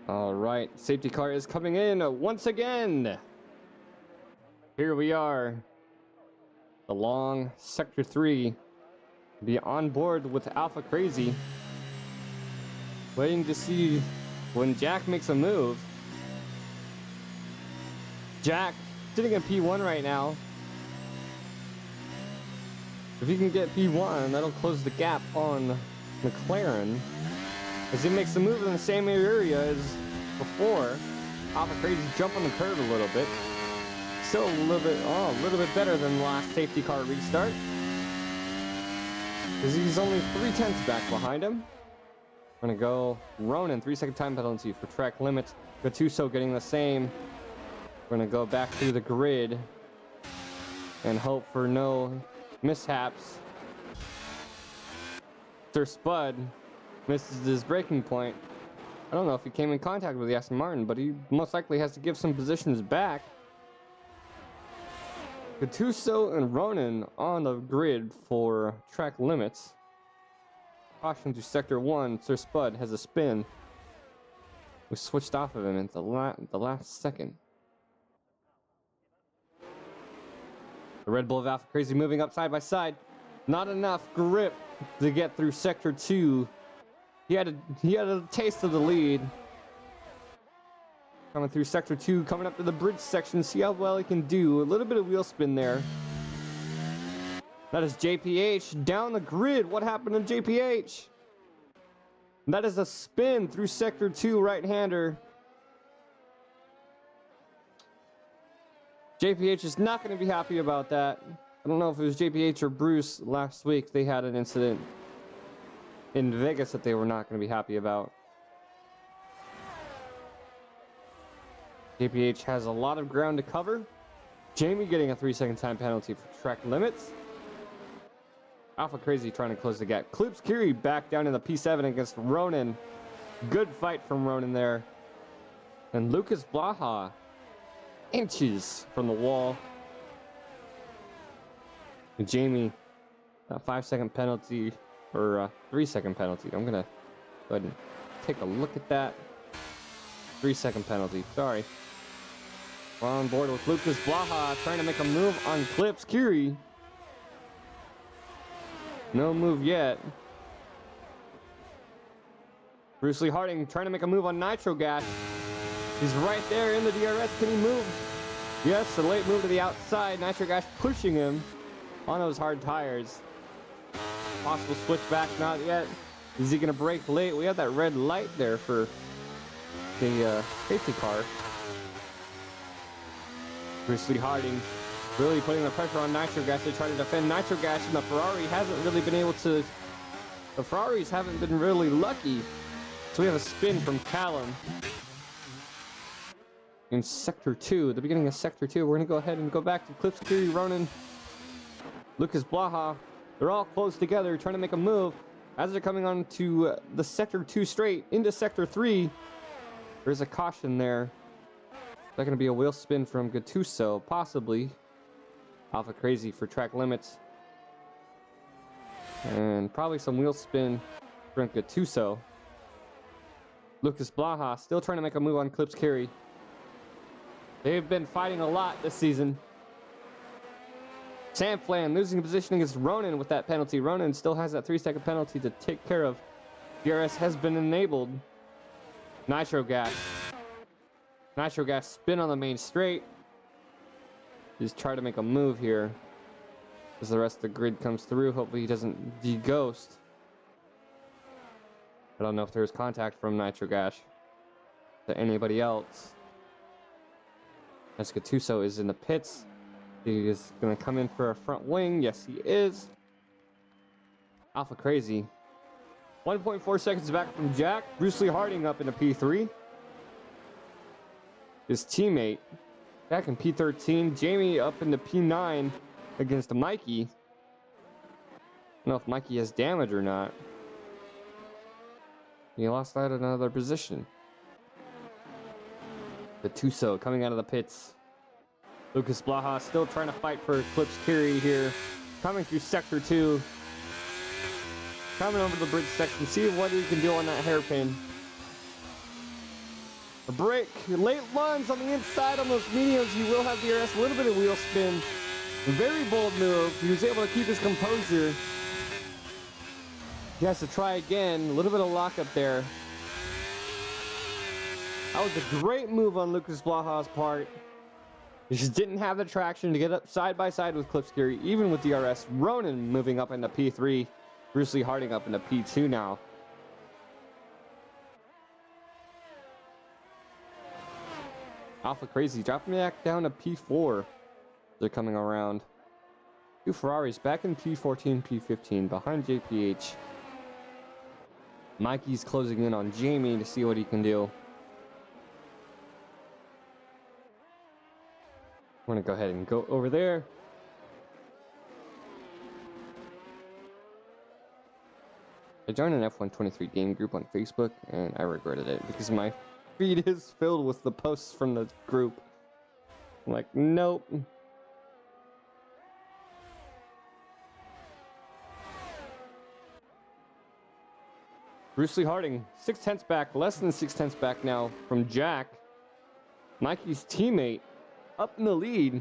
A: All right, safety car is coming in once again. Here we are. The long Sector 3. Be on board with Alpha Crazy. Waiting to see when Jack makes a move. Jack sitting at P1 right now. If he can get P1, that'll close the gap on McLaren. As he makes the move in the same area as before. Alpha Crazy jump on the curve a little bit. Still a little bit better than the last safety car restart. Because he's only 3/10 back behind him. We're gonna go Ronan, 3-second time penalty for track limits. Gattuso getting the same. We're gonna go back through the grid and hope for no mishaps. Sir Spud misses his braking point. I don't know if he came in contact with the Aston Martin, but he most likely has to give some positions back. Gattuso and Ronan on the grid for track limits. Caution to Sector 1. Sir Spud has a spin. We switched off of him at the last second. The Red Bull of Alpha Crazy moving up side by side. Not enough grip to get through Sector 2. He had a taste of the lead. Coming through Sector 2, coming up to the bridge section. See how well he can do. A little bit of wheel spin there. That is JPH down the grid. What happened to JPH? That is a spin through Sector 2, right-hander. JPH is not going to be happy about that. I don't know if it was JPH or Bruce last week. They had an incident in Vegas that they were not going to be happy about. JPH has a lot of ground to cover. Jamie getting a 3-second time penalty for track limits. Alpha Crazy trying to close the gap. Clips Kiri back down in the P7 against Ronan. Good fight from Ronan there. And Lucas Blaha inches from the wall. And Jamie, a 5-second penalty, or a 3-second penalty. I'm going to go ahead and take a look at that. 3-second penalty, sorry. We're on board with Lucas Blaha trying to make a move on Clips Kiri. No move yet. Bruce Lee Harding trying to make a move on Nitro Gas. He's right there in the DRS. Can he move? Yes, a late move to the outside. Nitro Gas pushing him on those hard tires. Possible switchback, not yet. Is he going to brake late? We have that red light there for the safety car. Bruce Lee Harding really putting the pressure on Nitro Gas to try to defend Nitro Gas, and the Ferrari hasn't really been able to. The Ferraris haven't been really lucky. So we have a spin from Callum in Sector 2, the beginning of Sector 2. We're going to go ahead and go back to Clips Kiri, Ronan, Lucas Blaha. They're all close together trying to make a move. As they're coming on to the Sector 2 straight into Sector 3, there's a caution there. Is that going to be a wheel spin from Gattuso? Possibly. Alpha Crazy for track limits. And probably some wheel spin from Gattuso. Lucas Blaha still trying to make a move on Clips Kiri. They've been fighting a lot this season. Sam Flan losing position against Ronan with that penalty. Ronan still has that 3-second penalty to take care of. DRS has been enabled. Nitro Gas. Nitro Gas spin on the main straight. Just try to make a move here as the rest of the grid comes through. Hopefully he doesn't de-ghost. I don't know if there's contact from Nitro Gas to anybody else. As Gattuso is in the pits. He is going to come in for a front wing. Yes, he is. Alpha Crazy. 1.4 seconds back from Jack. Bruce Lee Harding up into P3. His teammate back in P13. Jamie up into P9 against Mikey. I don't know if Mikey has damage or not. He lost out another position. Gattuso coming out of the pits. Lucas Blaha still trying to fight for Clips Kiri here. Coming through Sector 2. Coming over the bridge section. See what he can do on that hairpin. A break. Late lunge on the inside on those mediums. You will have DRS. A little bit of wheel spin. Very bold move. He was able to keep his composure. He has to try again. A little bit of lockup there. That was a great move on Lucas Blaha's part. He just didn't have the traction to get up side by side with Clips Kiri, even with DRS. Ronan moving up into P3. Bruce Lee Harding up into P2 now. Alpha Crazy dropping back down to P4. They're coming around. Two Ferraris back in P14, P15 behind JPH. Mikey's closing in on Jamie to see what he can do. I'm going to go ahead and go over there. I joined an F123 game group on Facebook, and I regretted it because my feed is filled with the posts from the group. I'm like, nope. Bruce Lee Harding, 6/10 back, less than 6/10 back now from Jack. Mikey's teammate up in the lead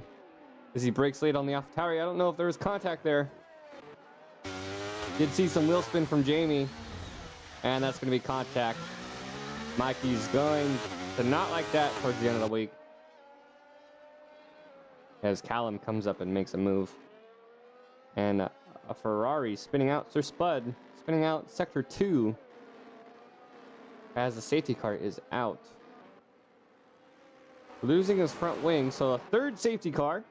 A: as he breaks late on the AlphaTauri. I don't know if there was contact there. Did see some wheel spin from Jamie, and that's going to be contact. Mikey's going to not like that towards the end of the week as Callum comes up and makes a move. And a Ferrari spinning out, Sir Spud spinning out Sector 2 as the safety car is out. Losing his front wing, so a third safety car.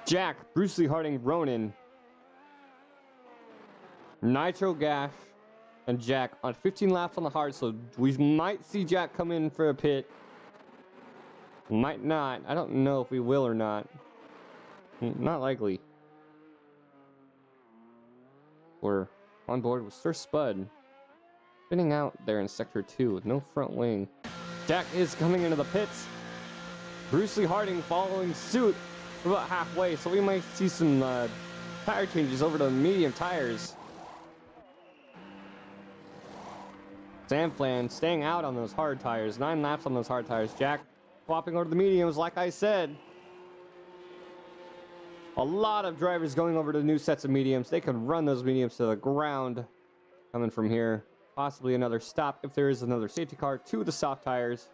A: Jack, Bruce Lee Harding, Ronan, Nitro Gash, and Jack on 15 laps on the hard, so we might see Jack come in for a pit. Might not. I don't know if we will or not. Not likely. We're on board with Sir Spud. Spinning out there in Sector 2 with no front wing. Jack is coming into the pits. Bruce Lee Harding following suit about halfway, so we might see some tire changes over to medium tires. Sam Flan staying out on those hard tires. 9 laps on those hard tires. Jack swapping over to the mediums, like I said. A lot of drivers going over to new sets of mediums. They could run those mediums to the ground. Coming from here. Possibly another stop if there is another safety car to the soft tires.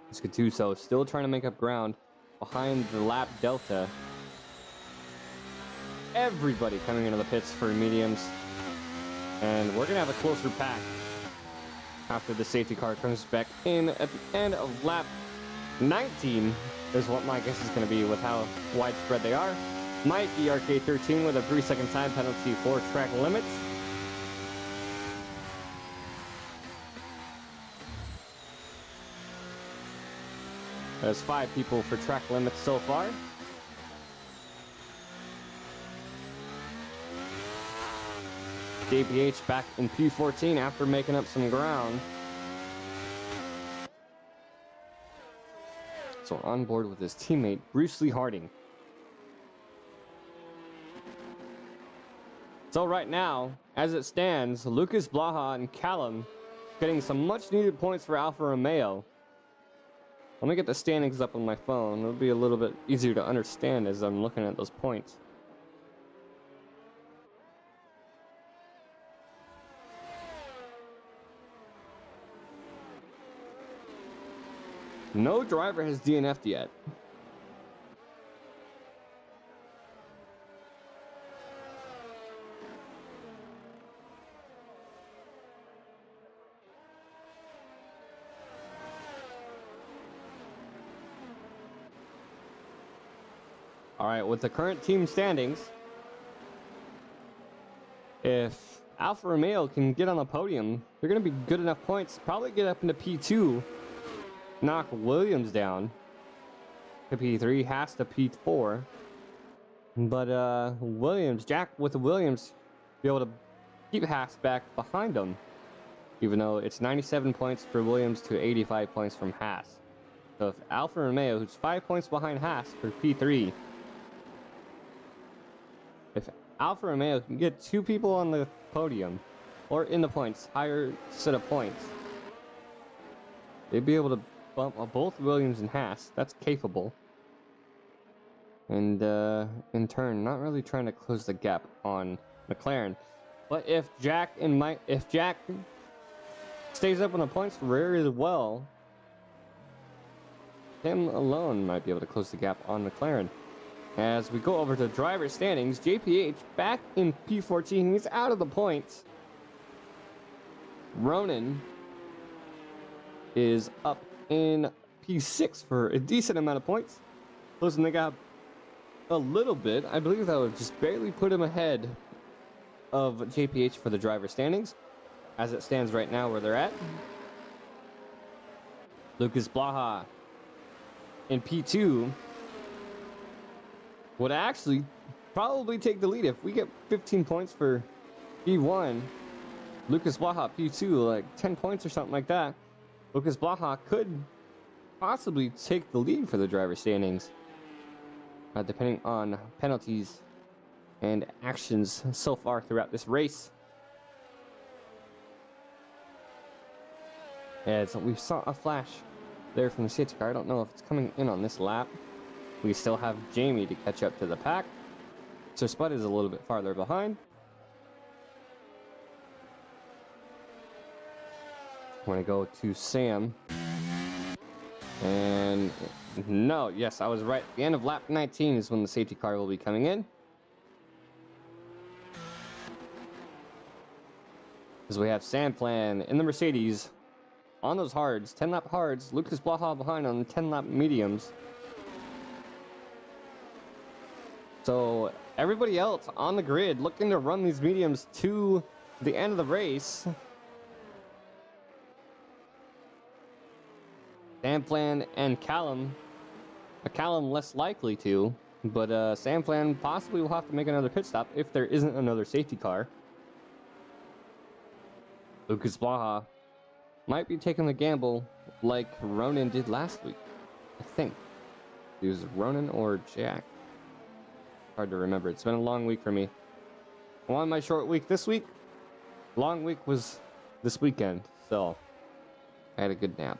A: This could do so. Still trying to make up ground behind the lap delta. Everybody coming into the pits for mediums. And we're going to have a closer pack after the safety car comes back in at the end of lap 19 is what my guess is going to be with how widespread they are. Might be RK13 with a 3-second time penalty for track limits. There's 5 people for track limits so far. JPH back in P14 after making up some ground. So on board with his teammate, Bruce Lee Harding. So right now, as it stands, Lucas Blaha and Callum getting some much needed points for Alfa Romeo. Let me get the standings up on my phone. It'll be a little bit easier to understand as I'm looking at those points. No driver has DNF'd yet. All right, with the current team standings, if Alfa Romeo can get on the podium, they're going to be good enough points, probably get up into P2. Knock Williams down to P3, Haas to P4. But Williams, Jack with the Williams, be able to keep Haas back behind them. Even though it's 97 points for Williams to 85 points from Haas. So if Alfa Romeo, who's 5 points behind Haas for P3, if Alfa Romeo can get 2 people on the podium, or in the points, higher set of points, they'd be able to bump both Williams and Haas. That's capable. And in turn, not really trying to close the gap on McLaren. But if Jack stays up on the points rare as well, him alone might be able to close the gap on McLaren. As we go over to driver standings, JPH back in P14. He's out of the points. Ronan is up in P6 for a decent amount of points. Closing the gap a little bit. I believe that would just barely put him ahead of JPH for the driver standings. As it stands right now where they're at. Lucas Blaha in P2 would actually probably take the lead if we get 15 points for P1. Lucas Blaha P2, like 10 points or something like that. Lucas Blaha could possibly take the lead for the driver standings, depending on penalties and actions so far throughout this race. As we saw a flash there from the safety car. I don't know if it's coming in on this lap. We still have Jamie to catch up to the pack. So Spud is a little bit farther behind. I'm going to go to Sam. And no, yes, I was right. The end of lap 19 is when the safety car will be coming in. As we have Sam Plan in the Mercedes on those hards, 10 lap hards. Lucas Blaha behind on the 10 lap mediums. So everybody else on the grid looking to run these mediums to the end of the race. Samflan and Callum. Callum less likely to, but Samflan possibly will have to make another pit stop if there isn't another safety car. Lucas Blaha might be taking the gamble like Ronan did last week, I think. It was Ronan or Jack. Hard to remember. It's been a long week for me. I'm on my short week this week. Long week was this weekend, so I had a good nap.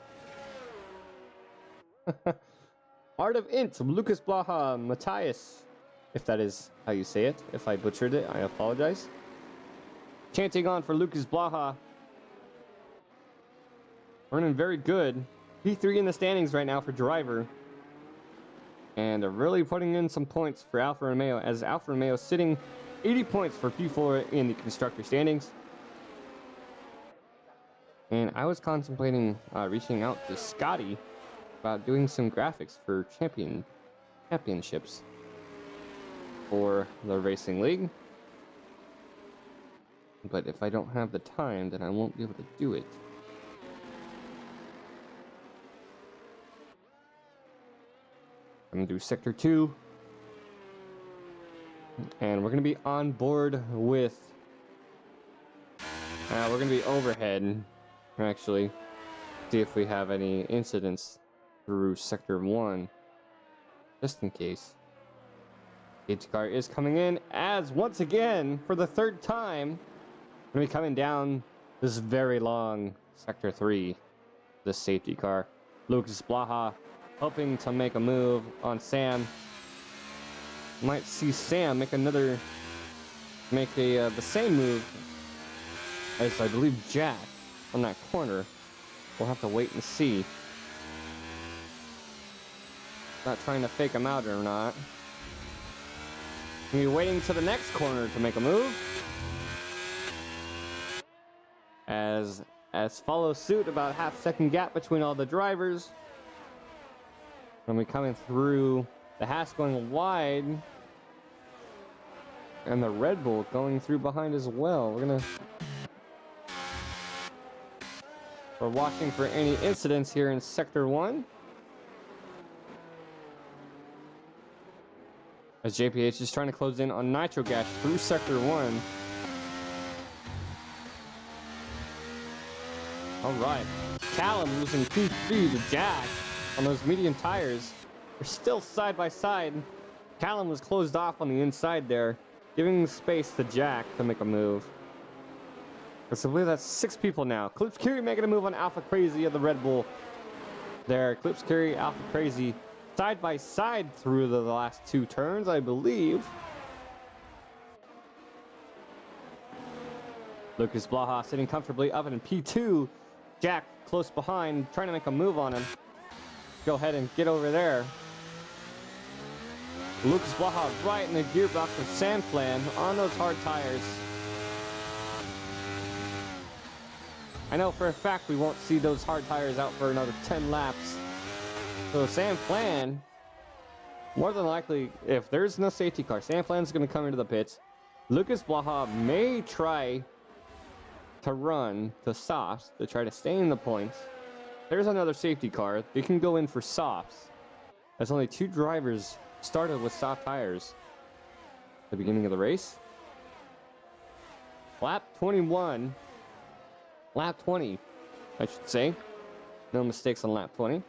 A: Art of Int, Lucas Blaha, Matthias, if that is how you say it. If I butchered it, I apologize. Chanting on for Lucas Blaha. Running very good. P3 in the standings right now for driver. And really putting in some points for Alfa Romeo, as Alfa Romeo sitting 80 points for P4 in the constructor standings. And I was contemplating reaching out to Scotty about doing some graphics for championships for the Racing League. But if I don't have the time, then I won't be able to do it. I'm gonna do Sector 2. And we're gonna be on board with... we're gonna be overhead, actually. See if we have any incidents through Sector 1. Just in case. Safety car is coming in as, once again, for the third time, we're gonna be coming down this very long Sector 3. This safety car. Lucas Blaha hoping to make a move on Sam. Might see Sam make the same move as I believe Jack on that corner. We'll have to wait and see. Not trying to fake him out or not. We'll be waiting to the next corner to make a move. As follows suit, about half-second gap between all the drivers. And we coming through the Haas going wide. And the Red Bull going through behind as well. We're watching for any incidents here in Sector 1. As JPH is trying to close in on Nitro Gas through Sector 1. Alright. Callum losing P3 to Jack on those medium tires. They're still side by side. Callum was closed off on the inside there, giving space to Jack to make a move. So I believe that's 6 people now. Clips Curie making a move on Alpha Crazy of the Red Bull. There, Clips Curie, Alpha Crazy, side by side through the last 2 turns, I believe. Lucas Blaha sitting comfortably up in P2. Jack close behind, trying to make a move on him. Go ahead and get over there. Lucas Blaha right in the gearbox of Samflan on those hard tires. I know for a fact we won't see those hard tires out for another 10 laps. So Samflan, more than likely, if there's no safety car, Samflan's going to come into the pits. Lucas Blaha may try to run to softs to try to stay in the points. There's another safety car. They can go in for softs. There's only 2 drivers started with soft tires at the beginning of the race. Lap 21. Lap 20, I should say. No mistakes on lap 20.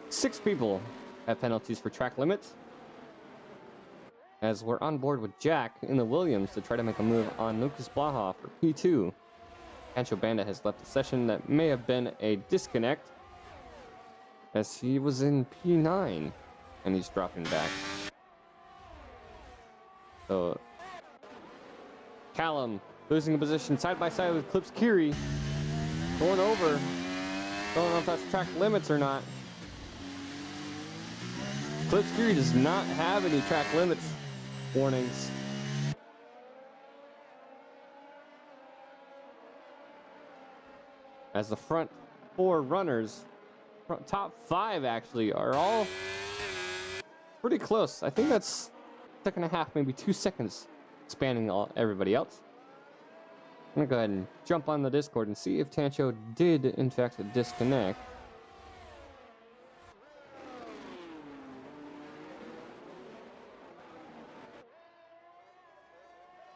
A: 6 people have penalties for track limits. As we're on board with Jack in the Williams to try to make a move on Lucas Blaha for P2. Pancho Banda has left the session. That may have been a disconnect, as he was in P9 and he's dropping back. So Callum losing a position side by side with Clips Curie, going over. Don't know if that's track limits or not. Clips Curie does not have any track limits warnings. As the front 4 runners, top 5 actually, are all pretty close. I think that's second and a half, maybe 2 seconds, spanning everybody else. I'm gonna go ahead and jump on the Discord and see if Tancho did in fact disconnect.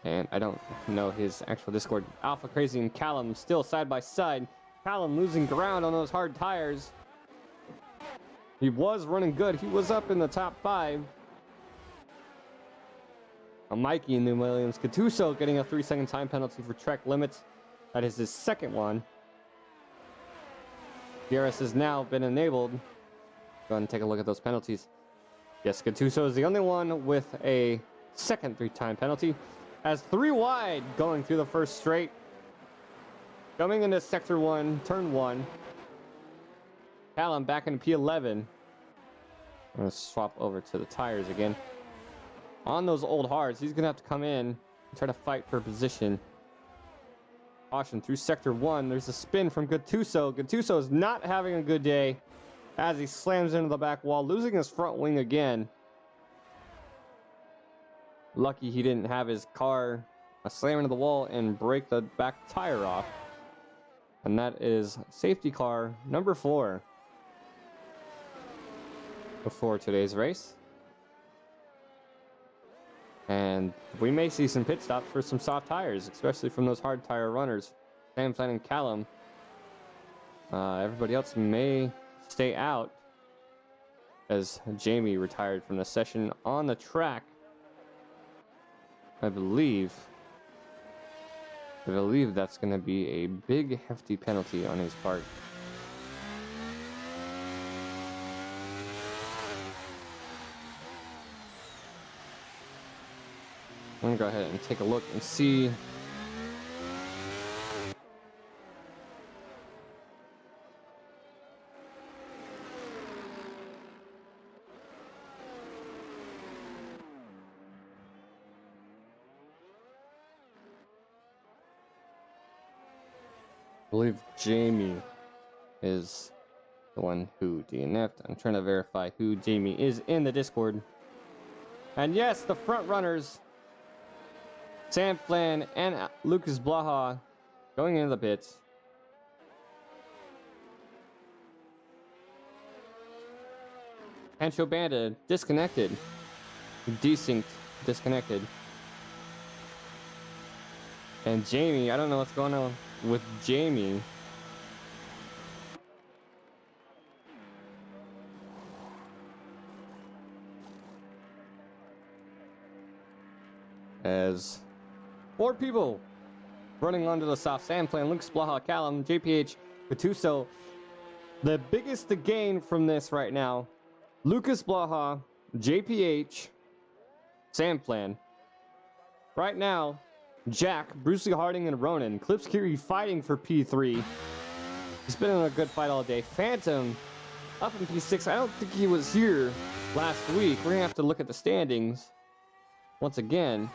A: And I don't know his actual Discord. Alpha Crazy and Callum still side by side. Callum losing ground on those hard tires. He was running good. He was up in the top 5. Mikey and the Williams. Gattuso getting a 3-second time penalty for track limits. That is his second one. DRS has now been enabled. Go ahead and take a look at those penalties. Yes, Gattuso is the only one with a second 3-time penalty. As 3 wide going through the first straight. Coming into sector 1, turn 1. Callum back into P11. I'm going to swap over to the tires again. On those old hards, he's going to have to come in and try to fight for position. Caution through sector 1. There's a spin from Gattuso. Gattuso is not having a good day as he slams into the back wall, losing his front wing again. Lucky he didn't have his car slam into the wall and break the back tire off. And that is safety car number 4 before today's race. And we may see some pit stops for some soft tires, especially from those hard tire runners. Sam Flynn and Callum. Everybody else may stay out as Jamie retired from the session on the track. I believe that's going to be a big, hefty penalty on his part. I'm going to go ahead and take a look and see. I believe Jamie is the one who DNF'd. I'm trying to verify who Jamie is in the Discord. And yes, the front runners, Sam Flynn and Lucas Blaha, going into the pits. Pancho Banda disconnected. Desynced, disconnected. And Jamie, I don't know what's going on with Jamie. As 4 people running onto the soft sand plan. Lucas Blaha, Callum, JPH, Gattuso. The biggest to gain from this right now, Lucas Blaha, JPH, Samplan. Right now, Jack, Bruce Lee Harding, and Ronan. Clips Kiri fighting for P3. He's been in a good fight all day. Phantom up in P6. I don't think he was here last week. We're going to have to look at the standings once again.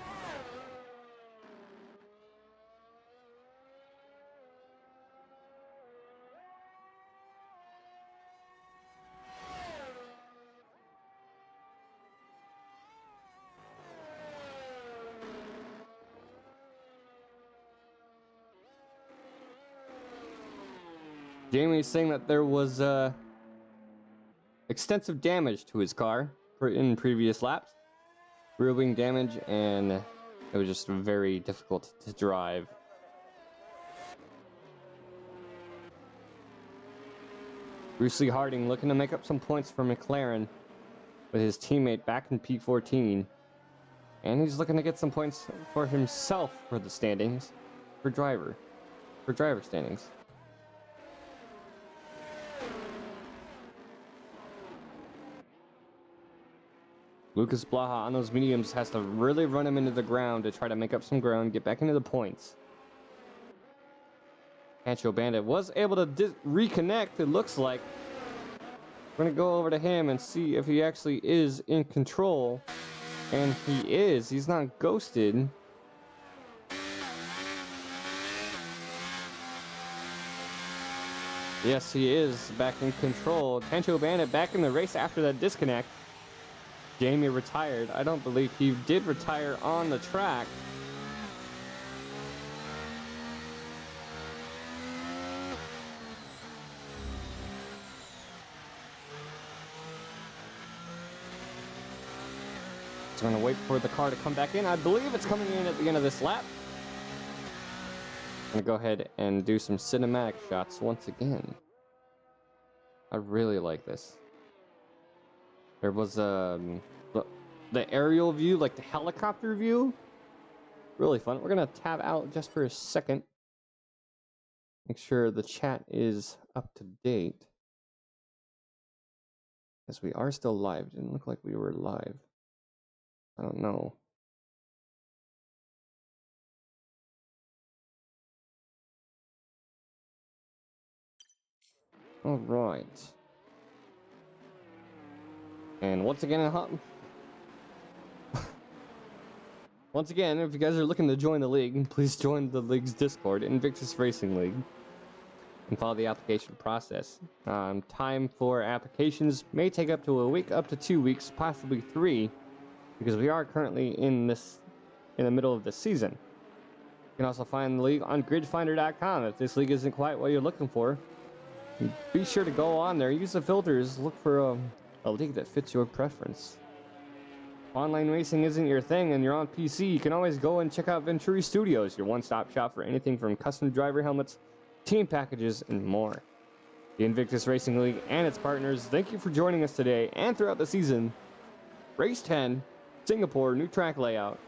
A: Jamie's saying that there was extensive damage to his car in previous laps. Rear wing damage, and it was just very difficult to drive. Bruce Lee Harding looking to make up some points for McLaren with his teammate back in P14. And he's looking to get some points for himself for the standings, for driver standings. Lucas Blaha on those mediums has to really run him into the ground to try to make up some ground, get back into the points. Pancho Bandit was able to reconnect, it looks like. We're going to go over to him and see if he actually is in control. And he is. He's not ghosted. Yes, he is back in control. Pancho Bandit back in the race after that disconnect. Jamie retired. I don't believe he did retire on the track. So I'm gonna wait for the car to come back in. I believe it's coming in at the end of this lap. I'm gonna go ahead and do some cinematic shots once again. I really like this. There was the aerial view, like the helicopter view. Really fun. We're gonna tab out just for a second. Make sure the chat is up to date. Yes, we are still live. Didn't look like we were live. I don't know. All right. And once again, once again, if you guys are looking to join the league, please join the league's Discord, Invictus Racing League, and follow the application process. Time for applications may take up to a week, up to 2 weeks, possibly 3, because we are currently in the middle of the season. You can also find the league on gridfinder.com. If this league isn't quite what you're looking for, be sure to go on there, use the filters, look for a league that fits your preference. Online racing isn't your thing and you're on PC, you can always go and check out Venturi Studios, your one-stop shop for anything from custom driver helmets, team packages, and more. The Invictus Racing League and its partners, thank you for joining us today and throughout the season. Race 10, Singapore, new track layout.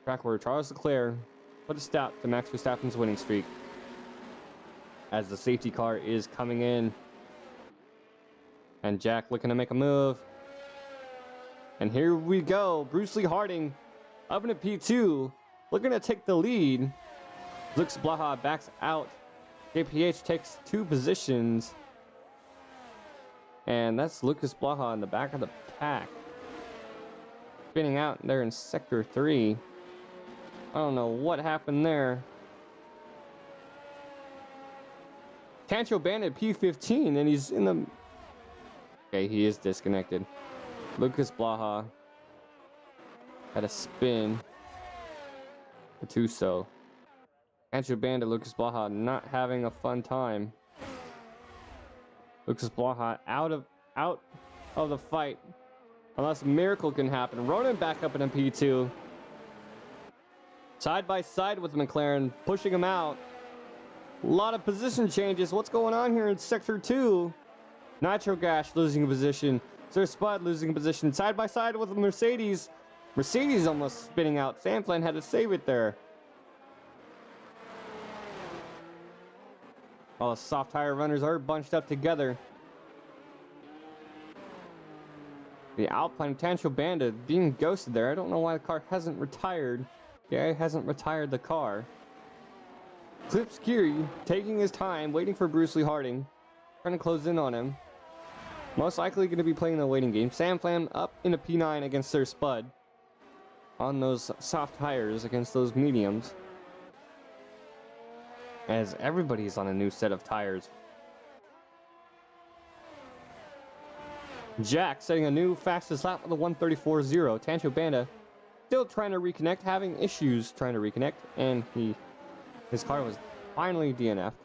A: Track where Charles Leclerc put a stop to Max Verstappen's winning streak. As the safety car is coming in. And Jack looking to make a move. And here we go. Bruce Lee Harding up into P2. Looking to take the lead. Lucas Blaha backs out. JPH takes 2 positions. And that's Lucas Blaha in the back of the pack. Spinning out there in Sector 3. I don't know what happened there. Tancho Bandit P15, and he's in the... Okay, he is disconnected. Lucas Blaha had a spin. Gattuso. Tancho Bandit, Lucas Blaha not having a fun time. Lucas Blaha out of the fight. Unless a miracle can happen. Ronan back up in a P2. Side by side with McLaren, pushing him out. A lot of position changes. What's going on here in Sector 2? Nitro Gash losing a position. Sir Spud losing a position. Side by side with Mercedes. Mercedes almost spinning out. Sanflan had to save it there. All the soft tire runners are bunched up together. The Alpine Tancho Bandit being ghosted there. I don't know why the car hasn't retired. Yeah, it hasn't retired the car. Clips Geary taking his time, waiting for Bruce Lee Harding. Trying to close in on him. Most likely going to be playing the waiting game. Sam Flam up in a P9 against Sir Spud. On those soft tires against those mediums. As everybody's on a new set of tires. Jack setting a new fastest lap with a 1:34.0. Tancho Banda still trying to reconnect, having issues trying to reconnect, and his car was finally DNF'd.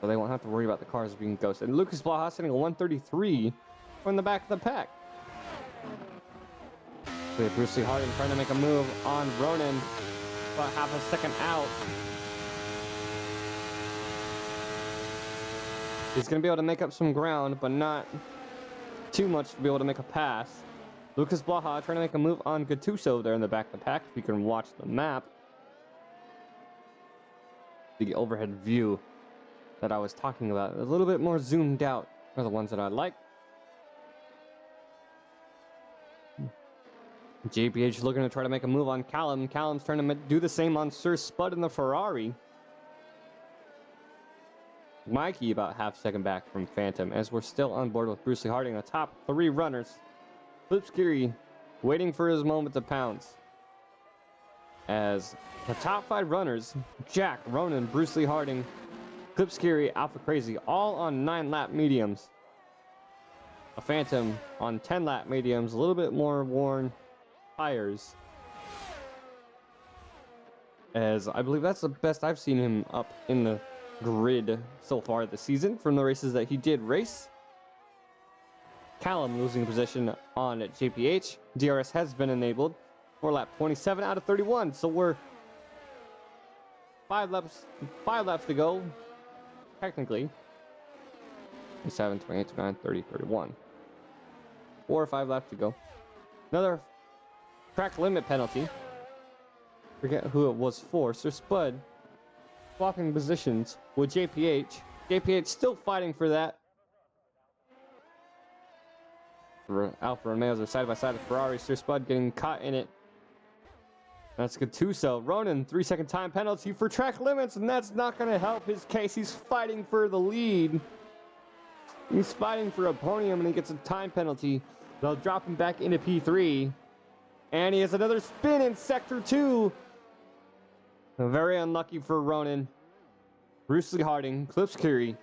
A: So they won't have to worry about the cars being ghosted. And Lucas Blaha setting a 1:33 from the back of the pack. We have Bruce Lee Harding trying to make a move on Ronan. About half a second out. He's going to be able to make up some ground, but not too much to be able to make a pass. Lucas Blaha trying to make a move on Gattuso there in the back of the pack. If you can watch the map. The overhead view that I was talking about. A little bit more zoomed out are the ones that I like. JPH looking to try to make a move on Callum. Callum's trying to do the same on Sir Spud in the Ferrari. Mikey about half second back from Phantom as we're still on board with Bruce Lee Harding, the top 3 runners. Flip Skiri waiting for his moment to pounce. As the top 5 runners, Jack, Ronan, Bruce Lee Harding, Clipskiri, Alpha Crazy, all on 9-lap mediums. A Phantom on 10-lap mediums, a little bit more worn tires. As I believe that's the best I've seen him up in the grid so far this season from the races that he did race. Callum losing position on JPH. DRS has been enabled for lap 27 out of 31. So we're five laps to go, technically. 27, 28, 29, 30, 31. 4 or 5 laps to go. Another track limit penalty. Forget who it was for. Sir Spud swapping positions with JPH. JPH still fighting for that. Alfa Romeos are side by side with Ferrari. Sir Spud getting caught in it. That's Gattuso. Ronan, 3-second time penalty for track limits, and that's not going to help his case. He's fighting for the lead. He's fighting for a podium, and he gets a time penalty. They'll drop him back into P3. And he has another spin in Sector 2. Very unlucky for Ronan. Bruce Lee Harding, Clipskiri.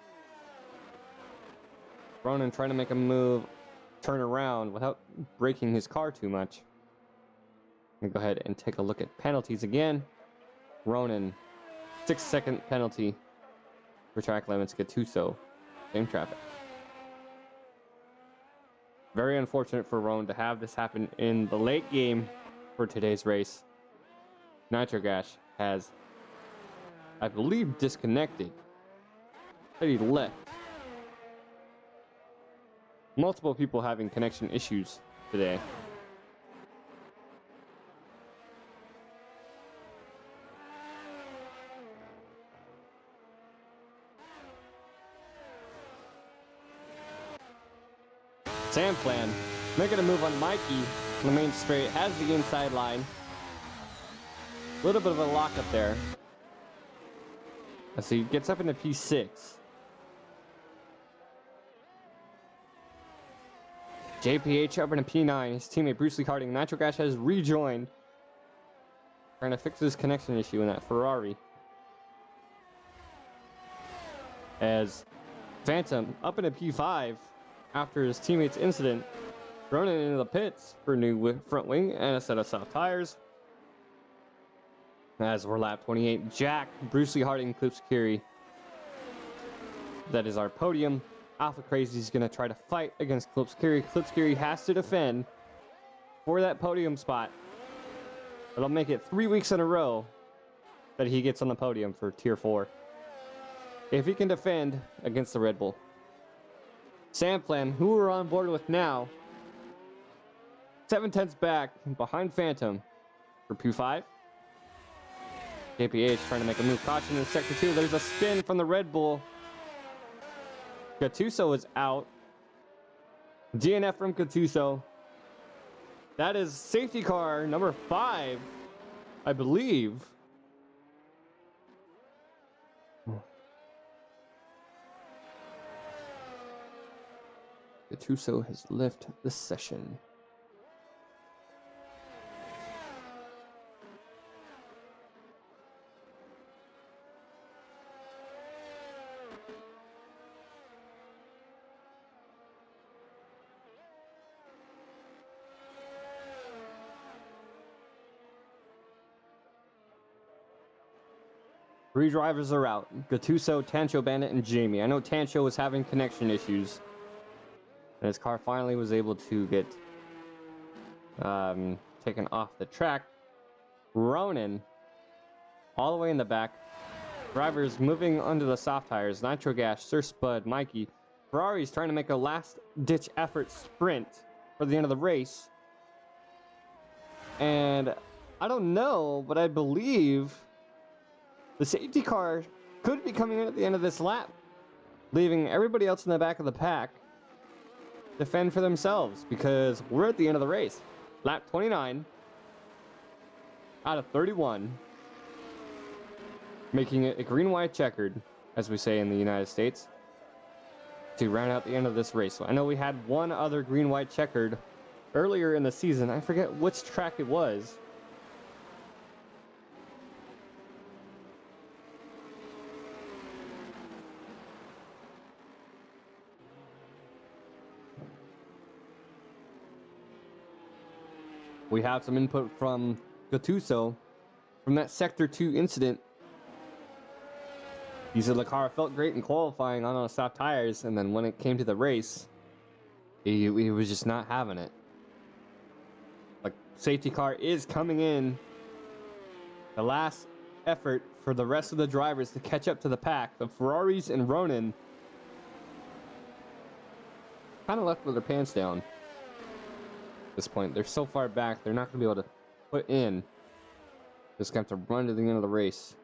A: Ronan trying to make a move, turn around without breaking his car too much. Let me go ahead and take a look at penalties again. Ronan, 6-second penalty for track limits. Gattuso, same traffic. Very unfortunate for Ronan to have this happen in the late game for today's race. Nitrogash has, I believe, disconnected. But he left. Multiple people having connection issues today. Sam Plan making a move on Mikey on the main straight, has the inside line. A little bit of a lockup there. As he gets up into P6. JPH up into P9. His teammate Bruce Lee Harding, Nitrogash, has rejoined. Trying to fix his connection issue in that Ferrari. As Phantom up into P5 after his teammate's incident. Running into the pits for a new front wing and a set of soft tires. As we're lap 28, Jack, Bruce Lee Harding, Clipskiri. That is our podium. Alpha Crazy is going to try to fight against Clipskiri. Clipskiri has to defend for that podium spot. It'll make it 3 weeks in a row that he gets on the podium for Tier 4. If he can defend against the Red Bull. Samplan, who we're on board with now. 7/10 back behind Phantom for P5. JPH trying to make a move. Caution in Sector 2. There's a spin from the Red Bull. Gattuso is out. DNF from Gattuso. That is safety car number 5, I believe. Gattuso has left the session. Three drivers are out. Gattuso, Tancho Bandit, and Jamie. I know Tancho was having connection issues. And his car finally was able to get taken off the track. Ronan, all the way in the back. Drivers moving under the soft tires. Nitrogash, Sir Spud, Mikey. Ferrari's trying to make a last-ditch effort sprint for the end of the race. And I don't know, but I believe the safety car could be coming in at the end of this lap, leaving everybody else in the back of the pack defend for themselves, because we're at the end of the race. Lap 29 out of 31, making it a green-white checkered, as we say in the United States, to round out the end of this race. So I know we had one other green-white checkered earlier in the season. I forget which track it was. we have some input from Gattuso from that Sector 2 incident. He said the car felt great in qualifying on soft tires, and then when it came to the race, he was just not having it. Like, safety car is coming in. The last effort for the rest of the drivers to catch up to the pack. The Ferraris and Ronin kind of left with their pants down at this point. They're so far back, they're not going to be able to put in. Just going to have to run to the end of the race.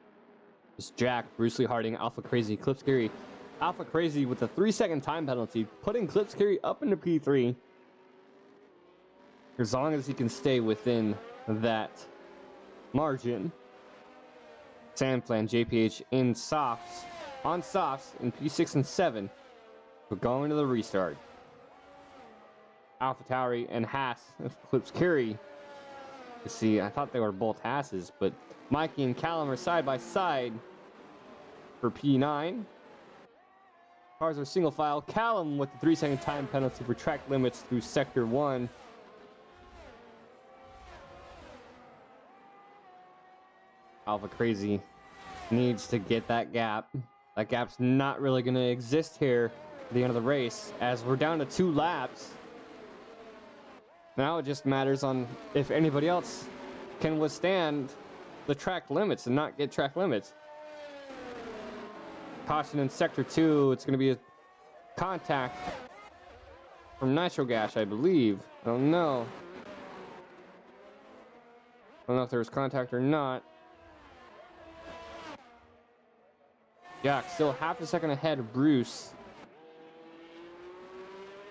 A: It's Jack, Bruce Lee Harding, Alpha Crazy, Clips Carey. Alpha Crazy with a 3-second time penalty, putting Clips Carey up into P3. As long as he can stay within that margin. Sandplan, JPH in softs, on softs in P6 and 7. We're going to the restart. Alpha Tauri and Haas, Clips Carey. You see, I thought they were both Hasses, but Mikey and Callum are side by side for P9. Cars are single file. Callum with the 3-second time penalty for track limits through Sector 1. Alpha Crazy needs to get that gap. That gap's not really going to exist here at the end of the race, as we're down to 2 laps. Now it just matters on if anybody else can withstand the track limits and not get track limits. Caution in Sector 2. It's going to be a contact from Nitro Gash, I believe. I don't know. I don't know if there was contact or not. Jack still half a second ahead of Bruce.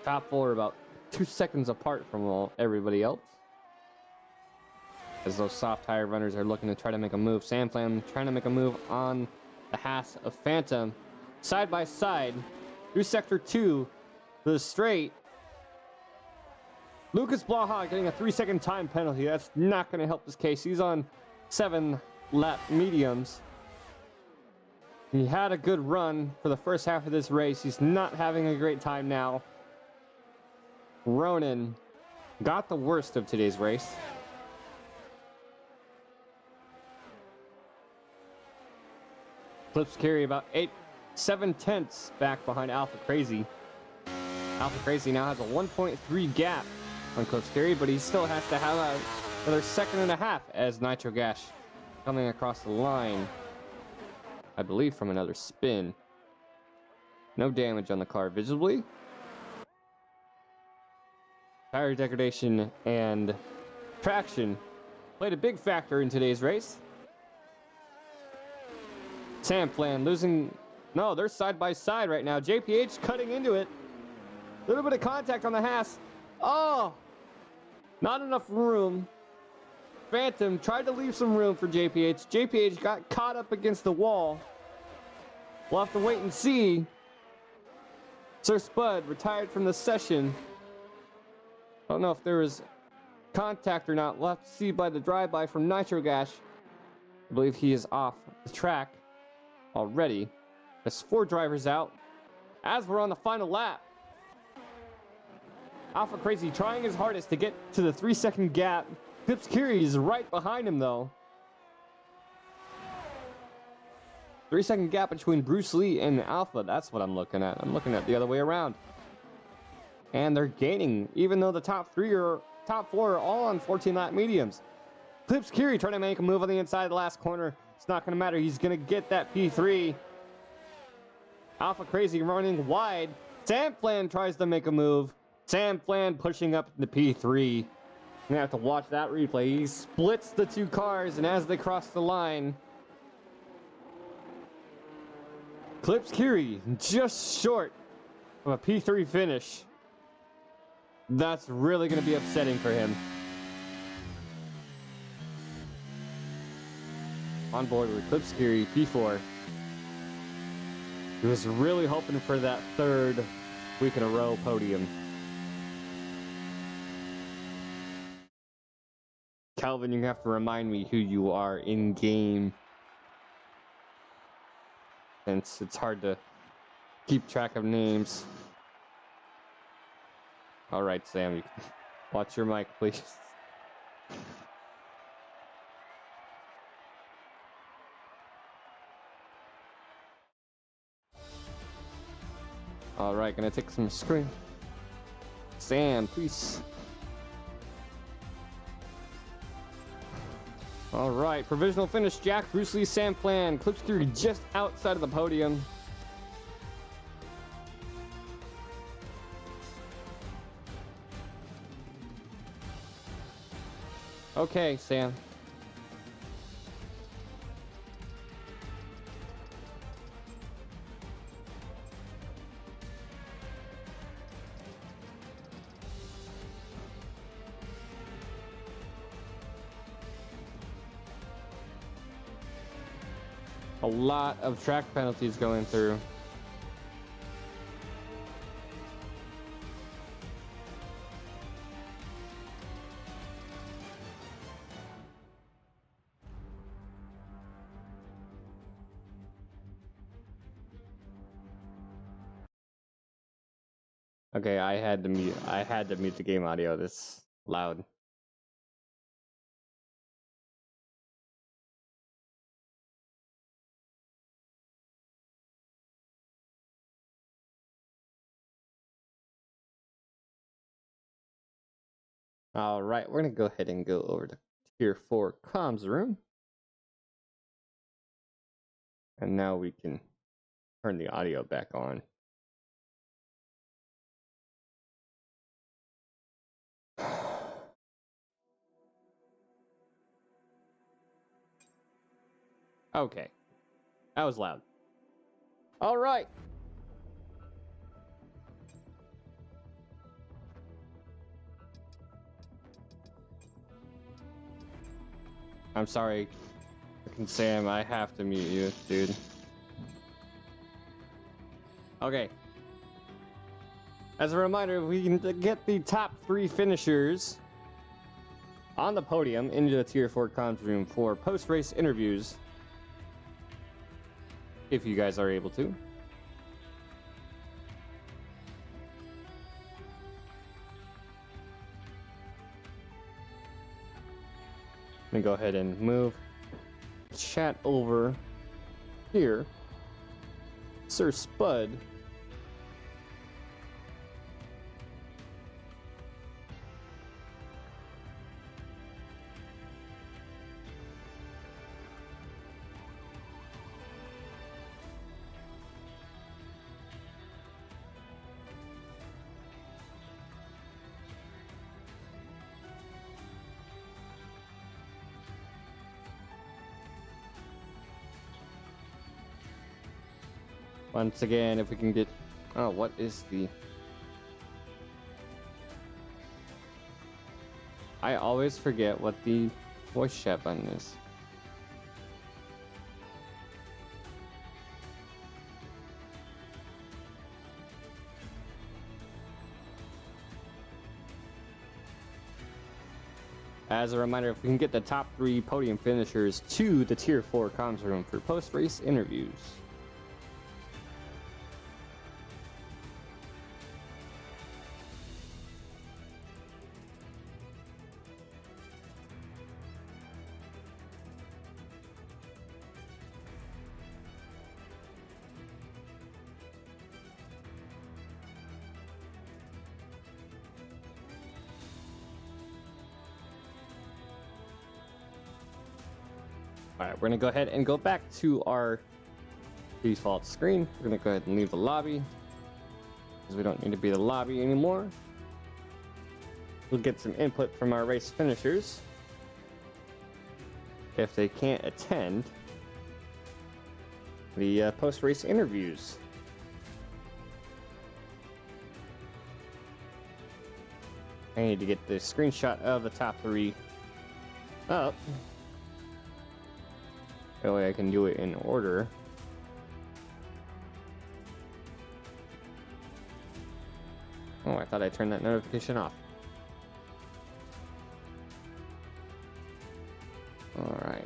A: Top 4 about 2 seconds apart from everybody else. As those soft tire runners are looking to try to make a move. Sandflam trying to make a move on the Haas of Phantom. Side by side through Sector 2 to the straight. Lucas Blaha getting a 3-second time penalty. That's not going to help this case. He's on 7 lap mediums. He had a good run for the first half of this race. He's not having a great time now. Ronin got the worst of today's race. Clips Carey about 7/10 back behind Alpha Crazy. Alpha Crazy now has a 1.3 gap on Clips Carey, but he still has to have another 1.5 seconds as Nitro Gash coming across the line. I believe from another spin. No damage on the car visibly. Tire degradation and traction played a big factor in today's race. Samplan losing. No, they're side by side right now. JPH cutting into it. A little bit of contact on the Haas. Oh! Not enough room. Phantom tried to leave some room for JPH. JPH got caught up against the wall. We'll have to wait and see. Sir Spud retired from the session. I don't know if there was contact or not. We'll have to see by the drive-by from Nitro Gash. I believe he is off the track already. There's 4 drivers out as we're on the final lap. Alpha Crazy trying his hardest to get to the 3-second gap. Clips Carey is right behind him though. 3-second gap between Bruce Lee and Alpha. That's what I'm looking at. I'm looking at the other way around. And they're gaining, even though the top 4 are all on 14-lap mediums. Clips Carey trying to make a move on the inside of the last corner. It's not going to matter. He's going to get that P3. Alpha Crazy running wide. Samplan tries to make a move. Samplan pushing up the P3. You're going to have to watch that replay. He splits the 2 cars, and as they cross the line, Clips Carey just short of a P3 finish. That's really going to be upsetting for him. On board with Clips Carey, P4. He was really hoping for that 3rd week in a row podium. Calvin, you have to remind me who you are in game, since it's hard to keep track of names. All right, Sam, you can watch your mic, please. Alright, gonna take some screen. Sam, please. Alright, provisional finish. Jack, Bruce Lee, Sam Plan. Clips through just outside of the podium. Okay, Sam. A lot of track penalties going through. Okay, I had to mute the game audio. This loud. All right, we're gonna go ahead and go over to Tier 4 comms room. And now we can turn the audio back on. Okay, that was loud. All right. I'm sorry, Sam, I have to mute you, dude. Okay. As a reminder, we can get the top 3 finishers on the podium into the Tier 4 comms room for post-race interviews, if you guys are able to. Let me go ahead and move chat over here. Sir Spud. Once again, if we can get... Oh, what is the... I always forget what the voice chat button is. As a reminder, if we can get the top 3 podium finishers to the Tier 4 comms room for post-race interviews. Alright, we're going to go ahead and go back to our default screen. We're going to go ahead and leave the lobby, because we don't need to be the lobby anymore. We'll get some input from our race finishers if they can't attend the post-race interviews. I need to get the screenshot of the top 3 up. That way I can do it in order. Oh, I thought I turned that notification off. Alright.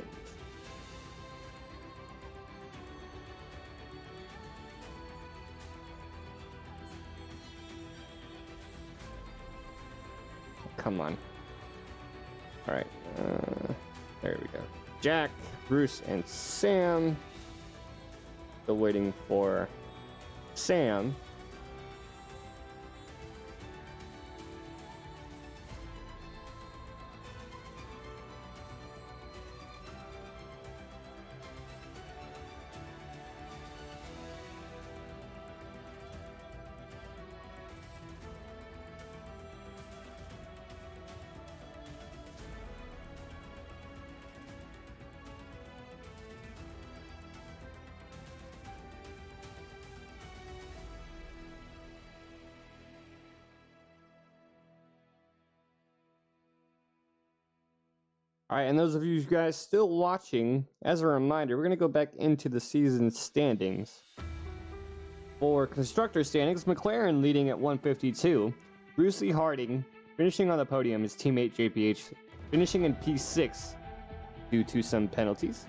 A: Come on. Alright. There we go. Jack, Bruce, and Sam. Still waiting for Sam All right, and those of you guys still watching, as a reminder, we're going to go back into the season standings. For constructor standings, McLaren leading at 152. Bruce Lee Harding finishing on the podium, his teammate JPH finishing in P6 due to some penalties.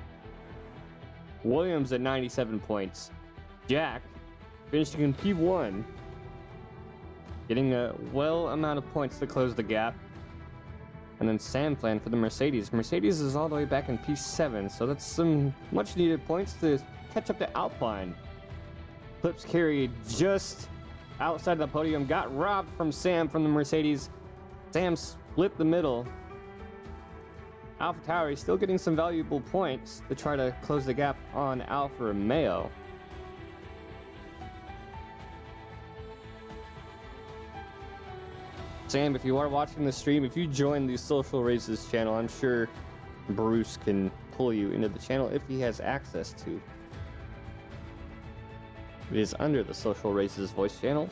A: Williams at 97 points. Jack finishing in P1, getting a well amount of points to close the gap. And then Sam Plan for the Mercedes. Mercedes is all the way back in P7, so that's some much needed points to catch up to Alpine. Clips carried just outside the podium, got robbed from Sam from the Mercedes. Sam split the middle. Alpha Tauri still getting some valuable points to try to close the gap on Alfa Romeo. Sam, if you are watching the stream, if you join the Social Races channel, I'm sure Bruce can pull you into the channel if he has access to. It is under the Social Races voice channel.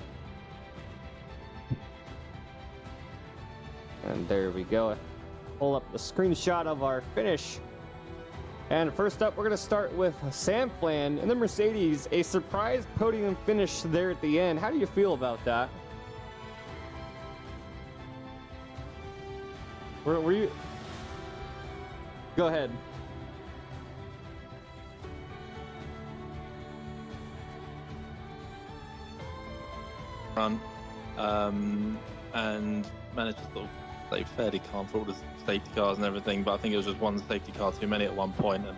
A: And there we go. Pull up the screenshot of our finish. And first up, we're going to start with Sam Flan and the Mercedes. A surprise podium finish there at the end. How do you feel about that? Were you... Go ahead.
B: Run, and managed to sort of stay fairly calm for all the safety cars and everything, but I think it was just one safety car too many at one point, and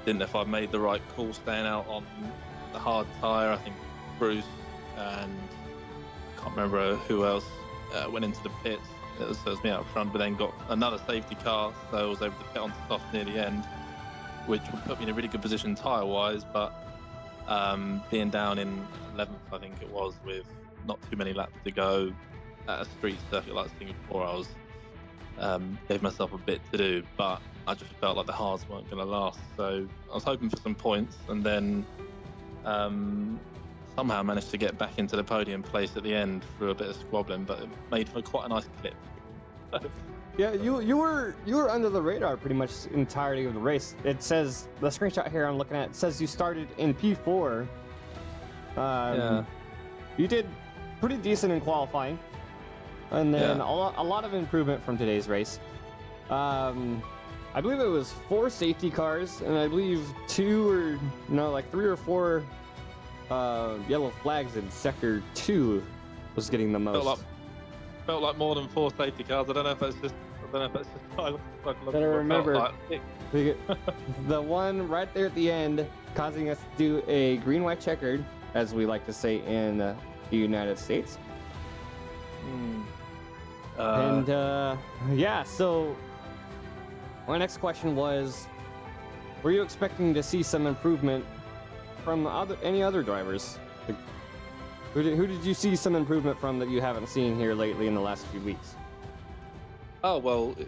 B: didn't know if I made the right call staying out on the hard tyre. I think Bruce and I can't remember who else went into the pits. It was me out front, but then got another safety car, so I was able to pit on soft near the end, which would put me in a really good position tyre-wise, but being down in 11th, I think it was, with not too many laps to go at a street circuit like Singapore, I was gave myself a bit to do, but I just felt like the hards weren't going to last, so I was hoping for some points, and then somehow managed to get back into the podium place at the end through a bit of squabbling, but it made for quite a nice clip.
A: Yeah, you were under the radar pretty much the entirety of the race. It says, the screenshot here I'm looking at, it says you started in P4.
B: Yeah.
A: You did pretty decent in qualifying, and then
B: Yeah.
A: a lot of improvement from today's race. I believe it was 4 safety cars, and I believe 3 or 4 yellow flags in sector 2 was getting the most.
B: Felt like more than 4 safety cars. I don't know if that's just.
A: Better remember the one right there at the end, causing us to do a green-white checkered, as we like to say in the United States. So my next question was, were you expecting to see some improvement from any other drivers? Like, who did you see some improvement from that you haven't seen here lately in the last few weeks?
B: Oh, well, to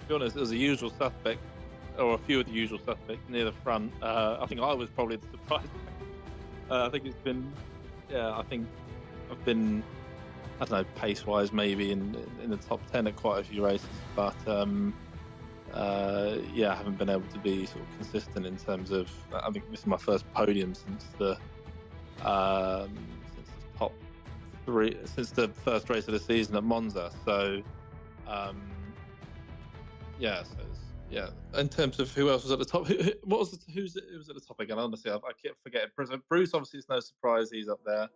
B: be honest, it was the usual suspect, or a few of the usual suspects near the front. I think I was probably the surprise. I think it's been, I think I've been, I don't know, pace-wise maybe in the top 10 at quite a few races, but I haven't been able to be sort of consistent in terms of, I think this is my first podium since the top 3, since the first race of the season at Monza, so in terms of who else was at the top, who was at the top again? Honestly, I keep forgetting. Bruce, obviously, it's no surprise he's up there.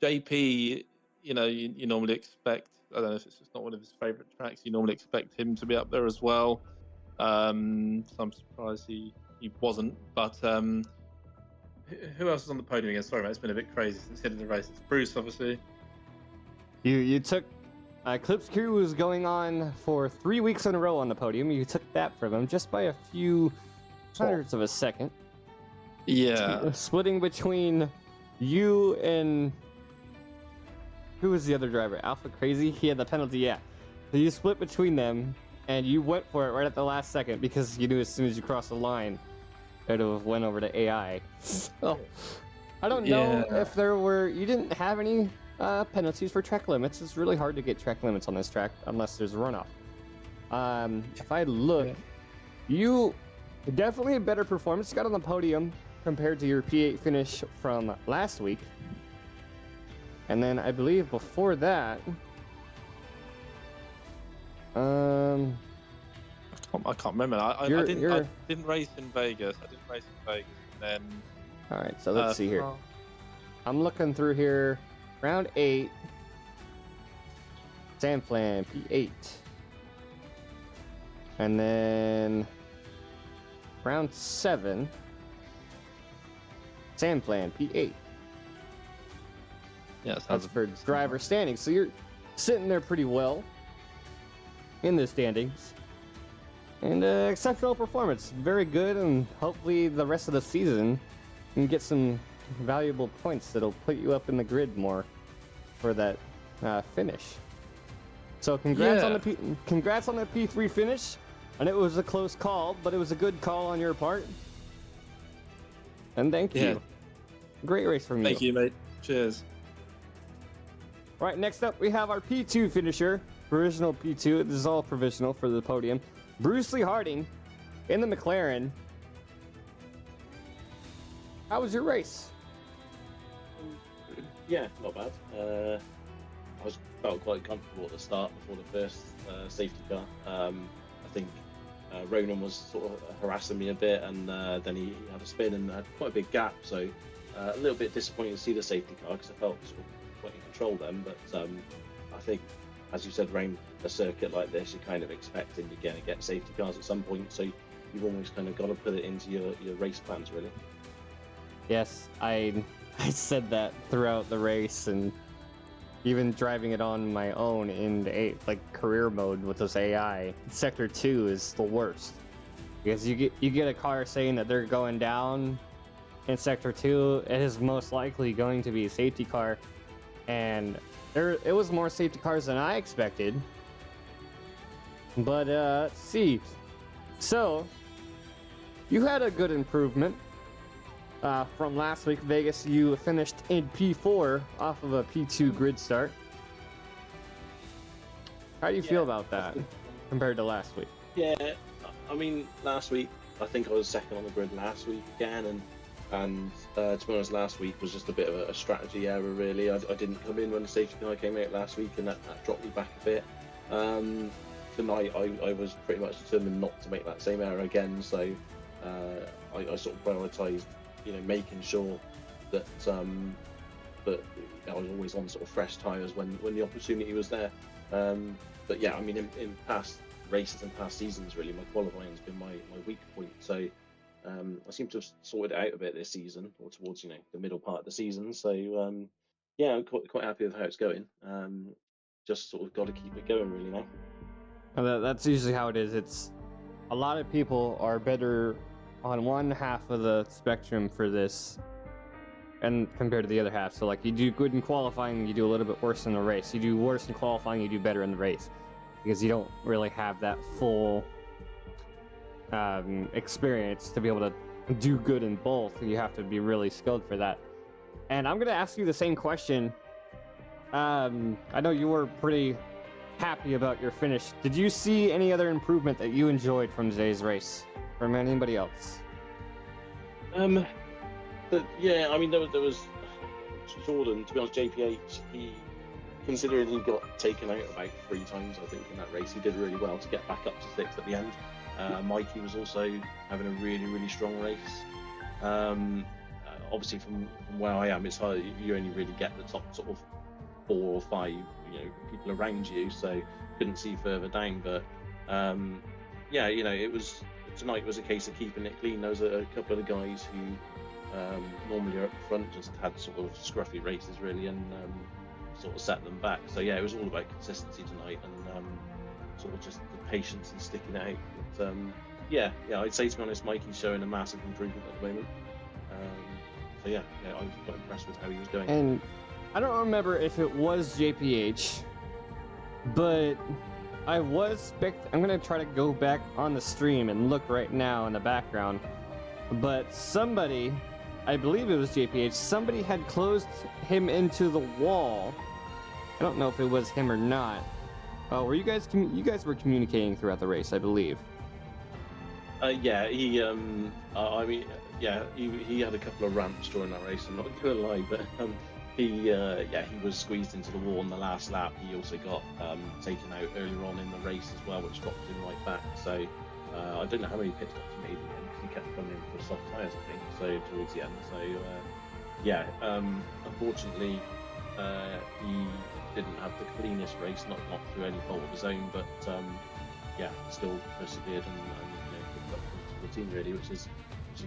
B: JP, you normally expect, I don't know if it's just not one of his favourite tracks, you normally expect him to be up there as well. So I'm surprised he wasn't. But who else is on the podium again? Sorry, mate, it's been a bit crazy since the end of the race. It's Bruce, obviously.
A: You took Clip's crew was going on for 3 weeks in a row on the podium. You took that from him just by a few hundredths of a second.
B: Yeah.
A: Splitting between you and who was the other driver? Alpha Crazy? He had the penalty, yeah. So you split between them, and you went for it right at the last second because you knew as soon as you crossed the line, it would have went over to AI. So, I don't know if you didn't have any penalties for track limits. It's really hard to get track limits on this track unless there's a runoff. If I look, you definitely a better performance. Got on the podium compared to your P8 finish from last week. And then I believe before that,
B: I can't remember. I didn't race in Vegas. And then.
A: All right, so let's see here. I'm looking through here. Round 8, San Flan P8. And then round 7, San Flan P8.
B: Yeah,
A: that's for driver standings. So you're sitting there pretty well in the standings. And exceptional performance. Very good, and hopefully the rest of the season you can get some valuable points that'll put you up in the grid more for that finish. So congrats on the P3 finish. And it was a close call, but it was a good call on your part. And thank you. Great race from you.
B: Thank you, mate. Cheers.
A: Right, next up we have our P2 finisher. Provisional P2. This is all provisional for the podium. Bruce Lee Harding in the McLaren. How was your race?
C: Yeah, not bad. I felt quite comfortable at the start before the first safety car. I think Ronan was sort of harassing me a bit, and then he had a spin and had quite a big gap. So a little bit disappointing to see the safety car because I felt sort of quite in control then. But I think, as you said, around a circuit like this, you're kind of expecting you're going to get safety cars at some point. So you've almost kind of got to put it into your race plans, really.
A: Yes, I said that throughout the race, and even driving it on my own in the career mode with this AI. Sector 2 is the worst because you get a car saying that they're going down in Sector 2. It is most likely going to be a safety car, and it was more safety cars than I expected. But let's see. So you had a good improvement. From last week, Vegas, you finished in P4 off of a P2 grid start. How do you feel about that compared to last week?
C: Yeah, I mean, last week, I think I was second on the grid last week again, and to be honest, last week was just a bit of a strategy error, really. I didn't come in when the safety car came out last week, and that dropped me back a bit. Tonight, I was pretty much determined not to make that same error again, so I sort of prioritised making sure that that I was always on sort of fresh tyres when the opportunity was there. But yeah, I mean, in past races and past seasons, really, my qualifying has been my weak point. So I seem to have sorted it out a bit this season, or towards the middle part of the season. So yeah, I'm quite happy with how it's going. Just sort of got to keep it going, really, now.
A: That's usually how it is. It's a lot of people are better on one half of the spectrum for this and compared to the other half. So like, you do good in qualifying, you do a little bit worse in the race. You do worse in qualifying, you do better in the race, because you don't really have that full experience to be able to do good in both. You have to be really skilled for that. And I'm going to ask you the same question. I know you were pretty happy about your finish. Did you see any other improvement that you enjoyed from today's race from anybody else?
C: Yeah, I mean, there was Jordan. To be honest, JPH, considering he got taken out about 3 times, I think, in that race, he did really well to get back up to 6th at the end. Mikey was also having a really strong race. Obviously, from where I am, it's hard. You only really get the top sort of 4 or 5, people around you, so couldn't see further down. But yeah, tonight was a case of keeping it clean. There was a couple of the guys who normally are up front just had sort of scruffy races, really, and sort of set them back. So yeah, it was all about consistency tonight, and sort of just the patience and sticking it out. But yeah, I'd say, to be honest, Mikey's showing a massive improvement at the moment. So yeah, I was quite impressed with how he was going.
A: And I don't remember if it was JPH, but I'm gonna try to go back on the stream and look right now in the background. But somebody, I believe it was JPH, somebody had closed him into the wall. I don't know if it was him or not, Oh, were you guys you guys were communicating throughout the race, I believe.
C: Yeah, he I mean, yeah, he had a couple of ramps during that race. I'm not gonna lie, but he was squeezed into the wall on the last lap. He also got taken out earlier on in the race as well, which dropped him right back. So I don't know how many pit stops he made in the end, because he kept coming in for soft tyres, I think. So towards the end, so yeah, unfortunately he didn't have the cleanest race, not through any fault of his own, but yeah, still persevered and picked up the team really, which is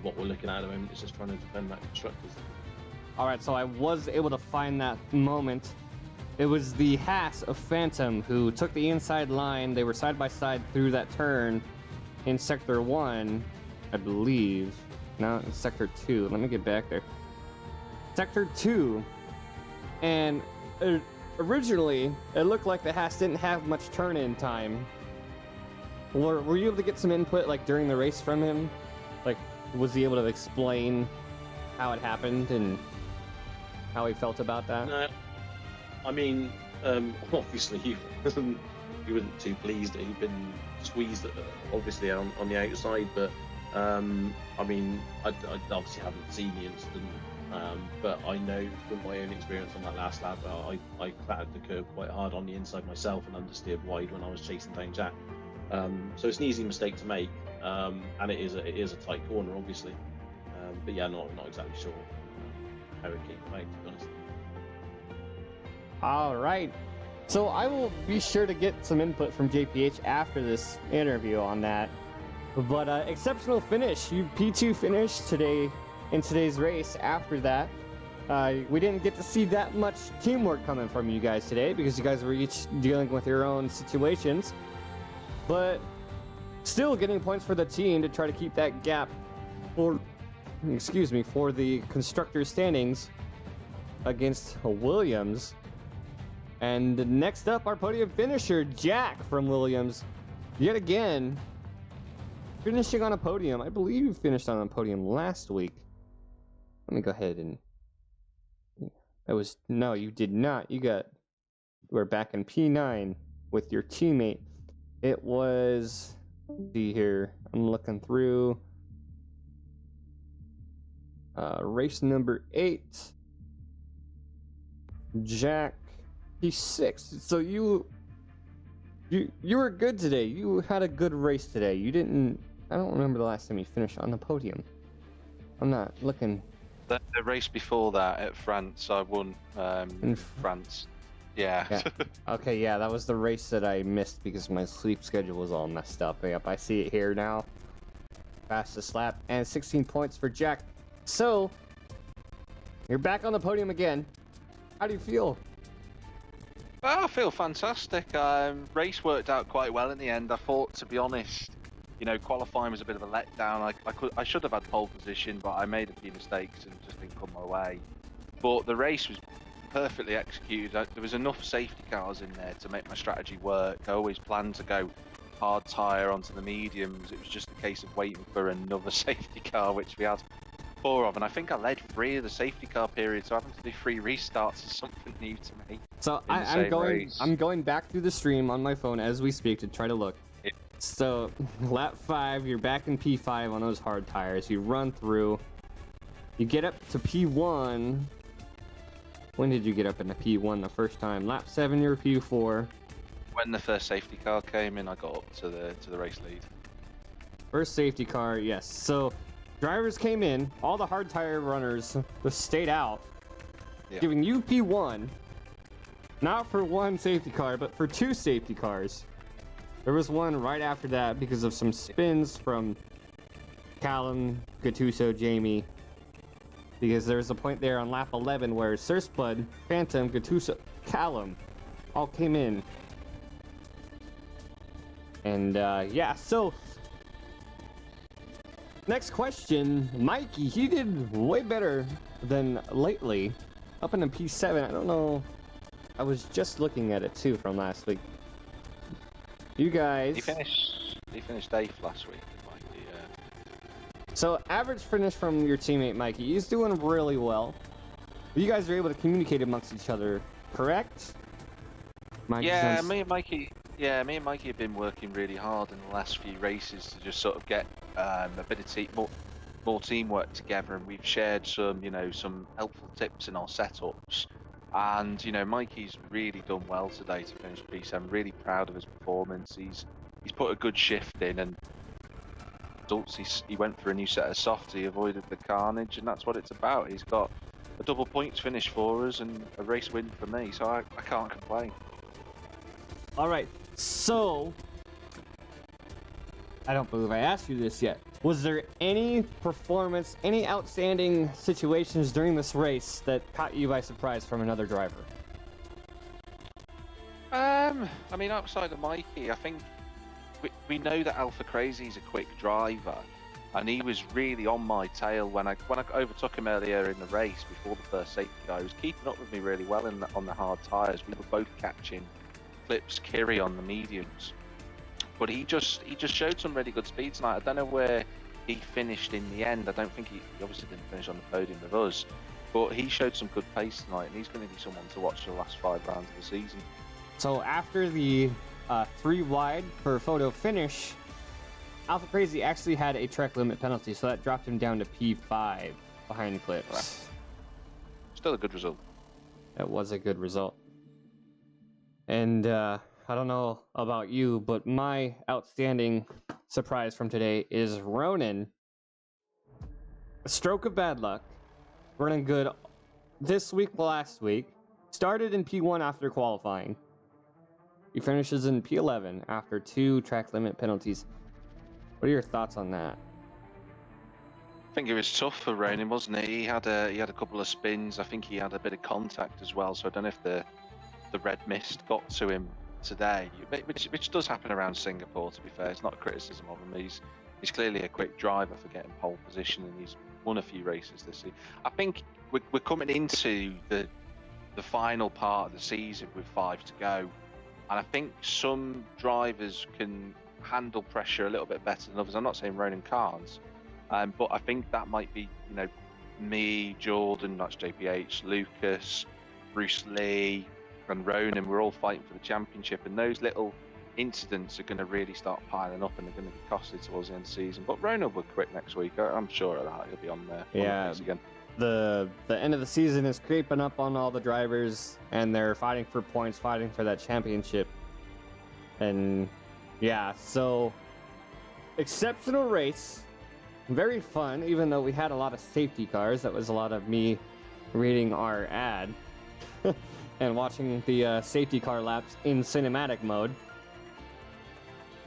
C: what we're looking at the moment. It's just trying to defend that constructors.
A: All right, so I was able to find that moment. It was the Haas of Phantom who took the inside line. They were side by side through that turn in Sector 1, I believe. No, in Sector 2. Let me get back there. Sector 2. And originally, it looked like the Haas didn't have much turn-in time. Were you able to get some input, like, during the race from him? Like, was he able to explain how it happened and how he felt about that?
C: No, I mean, obviously he wasn't too pleased that he'd been squeezed, obviously on the outside. But I mean, I obviously haven't seen the incident, but I know from my own experience on that last lap, I clattered the curb quite hard on the inside myself and understeered wide when I was chasing down Jack. So it's an easy mistake to make, and it is a tight corner, obviously. But yeah, not exactly sure how it came about, to be honest.
A: All right. So I will be sure to get some input from JPH after this interview on that. But exceptional finish. You P2 finished today in today's race. After that, we didn't get to see that much teamwork coming from you guys today because you guys were each dealing with your own situations. But still getting points for the team to try to keep that gap for the constructor standings against Williams. And next up, our podium finisher, Jack from Williams, yet again finishing on a podium. I believe you finished on a podium last week. Let me go ahead and no, you did not. You were back in P9 with your teammate. It was, let's see here, I'm looking through race number 8, Jack P6. So you were good today. You had a good race today. I don't remember the last time you finished on the podium. I'm not looking.
D: The race before that at France, I won in France. Yeah.
A: Okay, yeah, that was the race that I missed because my sleep schedule was all messed up. Yep, I see it here now. Fastest lap and 16 points for Jack. So, you're back on the podium again. How do you feel?
D: Well, I feel fantastic. Race worked out quite well in the end. I thought, to be honest, qualifying was a bit of a letdown. I should have had pole position, but I made a few mistakes and just didn't come my way. But the race was perfectly executed. There was enough safety cars in there to make my strategy work. I always planned to go hard tyre onto the mediums. It was just a case of waiting for another safety car, which we had 4 of, and I think I led 3 of the safety car period, so having to do 3 restarts is something new to me.
A: So I'm going back through the stream on my phone as we speak to try to look.
D: Yeah.
A: So lap 5, you're back in P5 on those hard tires. You run through. You get up to P1. When did you get up into P1 the first time? Lap 7, you're P4.
D: When the first safety car came in, I got up to the race lead.
A: First safety car, yes. So drivers came in, all the hard tire runners just stayed out, giving you P1, not for 1 safety car, but for 2 safety cars. There was one right after that because of some spins from Callum, Gattuso, Jamie. Because there was a point there on lap 11 where Surspud, Phantom, Gattuso, Callum all came in. And yeah, so next question, Mikey, he did way better than lately. Up in a P7, I don't know. I was just looking at it too from last week. You guys...
D: He finished 8th last week, Mikey, yeah.
A: So, average finish from your teammate, Mikey. He's doing really well. You guys are able to communicate amongst each other, correct?
D: Yeah, me and Mikey Yeah, me and Mikey have been working really hard in the last few races to just sort of get a bit of more teamwork together, and we've shared some, some helpful tips in our setups. And Mikey's really done well today to finish P7. I'm really proud of his performance. He's put a good shift in, and he went for a new set of softs. He avoided the carnage, and that's what it's about. He's got a double points finish for us and a race win for me, so I can't complain.
A: All right, so I don't believe I asked you this yet. Was there any performance, any outstanding situations during this race that caught you by surprise from another driver?
D: I mean, outside of Mikey, I think we know that Alpha Crazy's a quick driver, and he was really on my tail when I overtook him earlier in the race before the first safety car. He was keeping up with me really well on the hard tyres. We were both catching Clip's Kiri on the mediums. But he just showed some really good speed tonight. I don't know where he finished in the end. I don't think he obviously didn't finish on the podium with us, but he showed some good pace tonight, and he's going to be someone to watch for the last 5 rounds of the season.
A: So after the 3 wide for photo finish, Alpha Crazy actually had a track limit penalty, so that dropped him down to P5 behind Clips.
D: Right. Still a good result.
A: That was a good result. And I don't know about you, but my outstanding surprise from today is Ronan. A stroke of bad luck. Running good this week, last week. Started in P1 after qualifying. He finishes in P11 after 2 track limit penalties. What are your thoughts on that?
D: I think it was tough for Ronan, wasn't it? He had a couple of spins. I think he had a bit of contact as well. So I don't know if the red mist got to him today, which does happen around Singapore. To be fair, it's not a criticism of him. He's clearly a quick driver for getting pole position, and he's won a few races this season. I think we're coming into the final part of the season with 5 to go, and I think some drivers can handle pressure a little bit better than others. I'm not saying Ronan can't, but I think that might be me, Jordan, that's JPH, Lucas, Bruce Lee, and Ronan. We're all fighting for the championship, and those little incidents are going to really start piling up, and they're going to be costly towards the end of the season. But Ronan will quit next week. I'm sure of that. He'll be on there.
A: Yeah.
D: Again.
A: The end of the season is creeping up on all the drivers, and they're fighting for points, fighting for that championship. And yeah, so exceptional race, very fun. Even though we had a lot of safety cars, that was a lot of me reading our ad and watching the safety car laps in cinematic mode.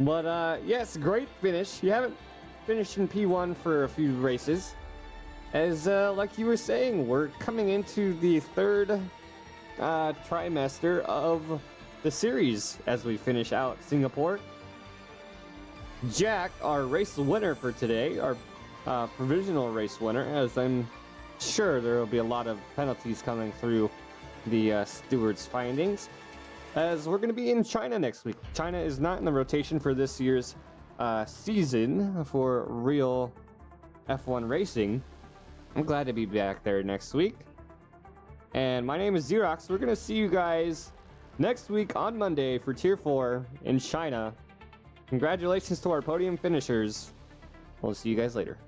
A: But yes, great finish. You haven't finished in P1 for a few races. As like you were saying, we're coming into the 3rd trimester of the series as we finish out Singapore. Jack, our race winner for today, our provisional race winner, as I'm sure there will be a lot of penalties coming through the stewards' findings, as we're going to be in China next week. China is not in the rotation for this year's season for real F1 racing. I'm glad to be back there next week. And my name is Xerox. We're going to see you guys next week on Monday for Tier 4 in China. Congratulations to our podium finishers. We'll see you guys later.